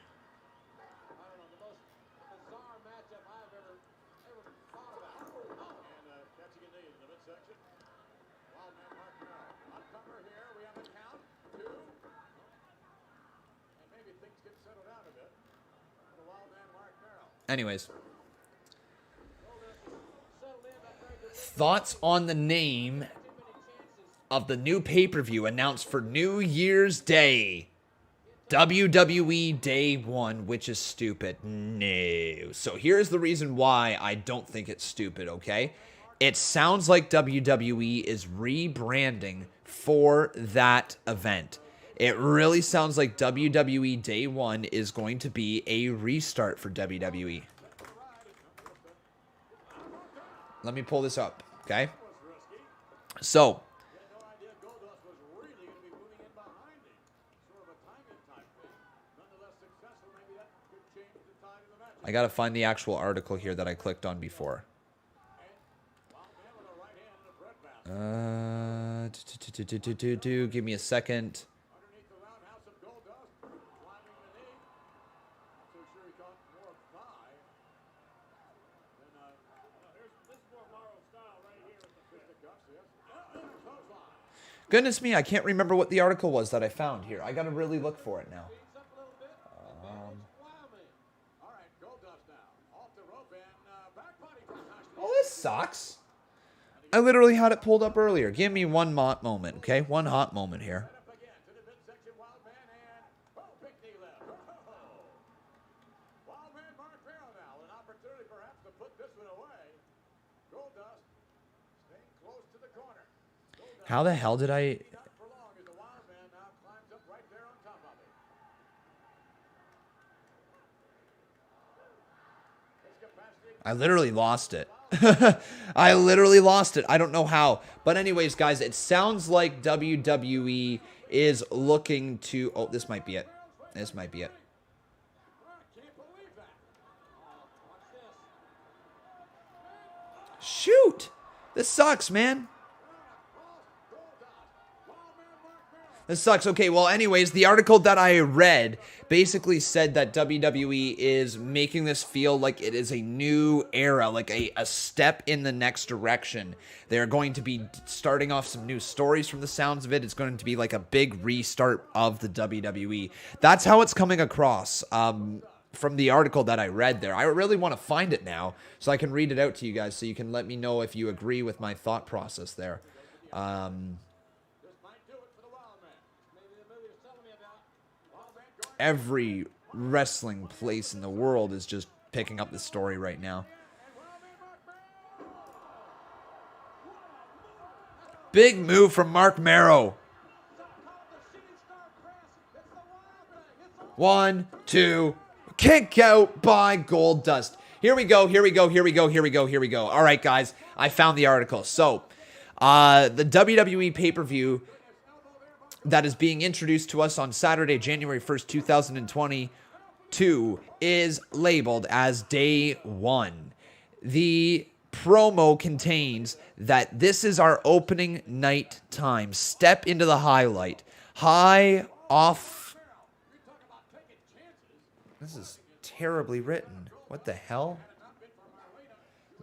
Anyways. Thoughts on the name of the new pay-per-view announced for New Year's Day. WWE Day 1, which is stupid. No. So here's the reason why I don't think it's stupid, okay? It sounds like WWE is rebranding for that event. It really sounds like WWE Day 1 is going to be a restart for WWE. Let me pull this up, okay? So, I gotta find the actual article here that I clicked on before. Give me a second. Goodness me, I can't remember what the article was that I found here. I gotta really look for it now. Oh, this sucks. I literally had it pulled up earlier. Give me one moment, okay? One hot moment here. How the hell did I... I literally lost it. I literally lost it. I don't know how. But anyways, guys, it sounds like WWE is looking to... Oh, this might be it. This might be it. Shoot! This sucks, man. This sucks. Okay, well, anyways, the article that I read basically said that WWE is making this feel like it is a new era, like a step in the next direction. They're going to be starting off some new stories from the sounds of it. It's going to be like a big restart of the WWE. That's how it's coming across from the article that I read there. I really want to find it now so I can read it out to you guys so you can let me know if you agree with my thought process there. Every wrestling place in the world is just picking up this story right now. Big move from Mark Marrow. 1, 2, kick out by Goldust. Here we go, here we go, here we go, here we go, here we go. All right, guys, I found the article. So, the WWE pay-per-view that is being introduced to us on Saturday, January 1st, 2022, is labeled as Day 1. The promo contains that this is our opening night time. Step into the highlight. High off. This is terribly written. What the hell?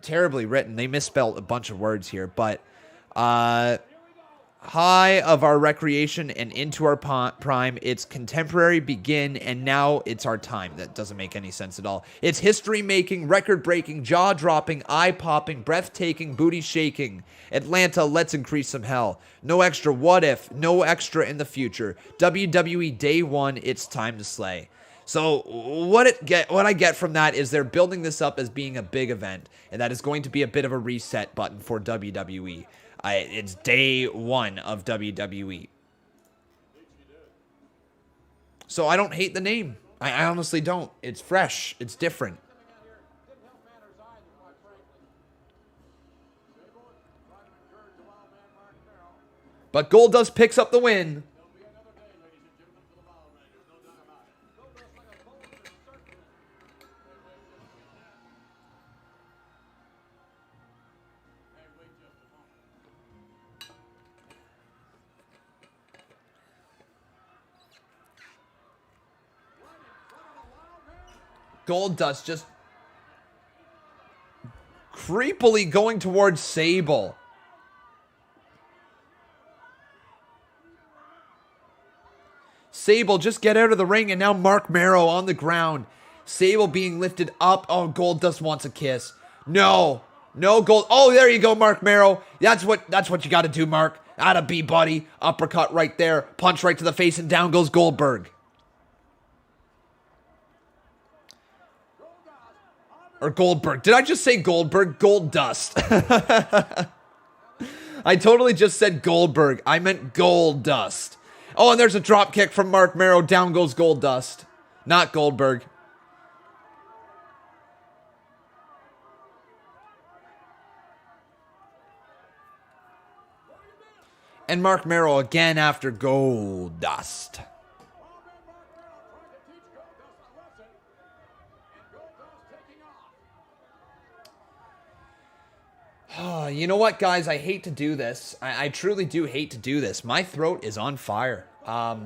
Terribly written. They misspelled a bunch of words here, but high of our recreation and into our prime. It's contemporary begin, and now it's our time. That doesn't make any sense at all. It's history-making, record-breaking, jaw-dropping, eye-popping, breathtaking, booty-shaking. Atlanta, let's increase some hell. No extra what if, no extra in the future. WWE Day 1, it's time to slay. So what I get from that is they're building this up as being a big event, and that is going to be a bit of a reset button for WWE. It's Day 1 of WWE. So I don't hate the name. I honestly don't. It's fresh. It's different. But Goldust picks up the win. Goldust just creepily going towards Sable. Sable, just get out of the ring, and now Mark Marrow on the ground. Sable being lifted up. Oh, Goldust wants a kiss. No. No, Gold. Oh, there you go, Mark Marrow. That's what you got to do, Mark. Atta B, buddy. Uppercut right there. Punch right to the face, and down goes Goldberg. Or Goldberg. Did I just say Goldberg? Goldust. I totally just said Goldberg. I meant Goldust. Oh, and there's a drop kick from Mark Marrow. Down goes Goldust. Not Goldberg. And Mark Merrill again after Gold Dust. You know what, guys? I hate to do this. I truly do hate to do this. My throat is on fire. I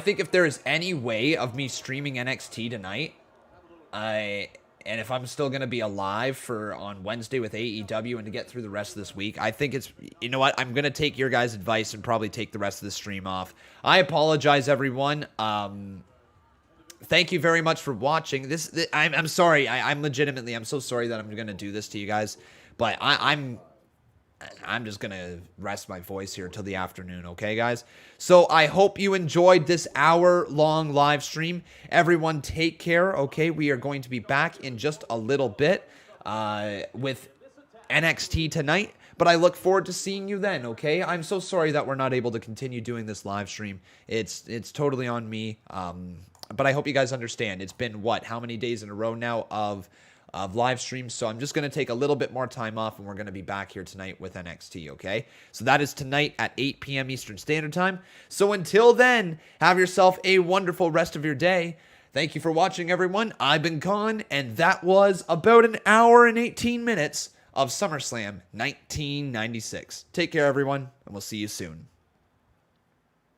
think if there is any way of me streaming NXT tonight, and if I'm still going to be alive for on Wednesday with AEW and to get through the rest of this week, I think it's, you know what, I'm going to take your guys' advice and probably take the rest of the stream off. I apologize, everyone. Thank you very much for watching. I'm sorry. I'm legitimately, I'm so sorry that I'm going to do this to you guys, but I'm just going to rest my voice here till the afternoon, okay, guys? So I hope you enjoyed this hour-long live stream. Everyone take care, okay? We are going to be back in just a little bit with NXT tonight, but I look forward to seeing you then, okay? I'm so sorry that we're not able to continue doing this live stream. It's totally on me, but I hope you guys understand. It's been, what, how many days in a row now of live streams, so I'm just going to take a little bit more time off, and we're going to be back here tonight with NXT, okay? So that is tonight at 8 p.m. Eastern Standard Time. So until then, have yourself a wonderful rest of your day. Thank you for watching, everyone. I've been Con, and that was about an hour and 18 minutes of SummerSlam 1996. Take care, everyone, and we'll see you soon.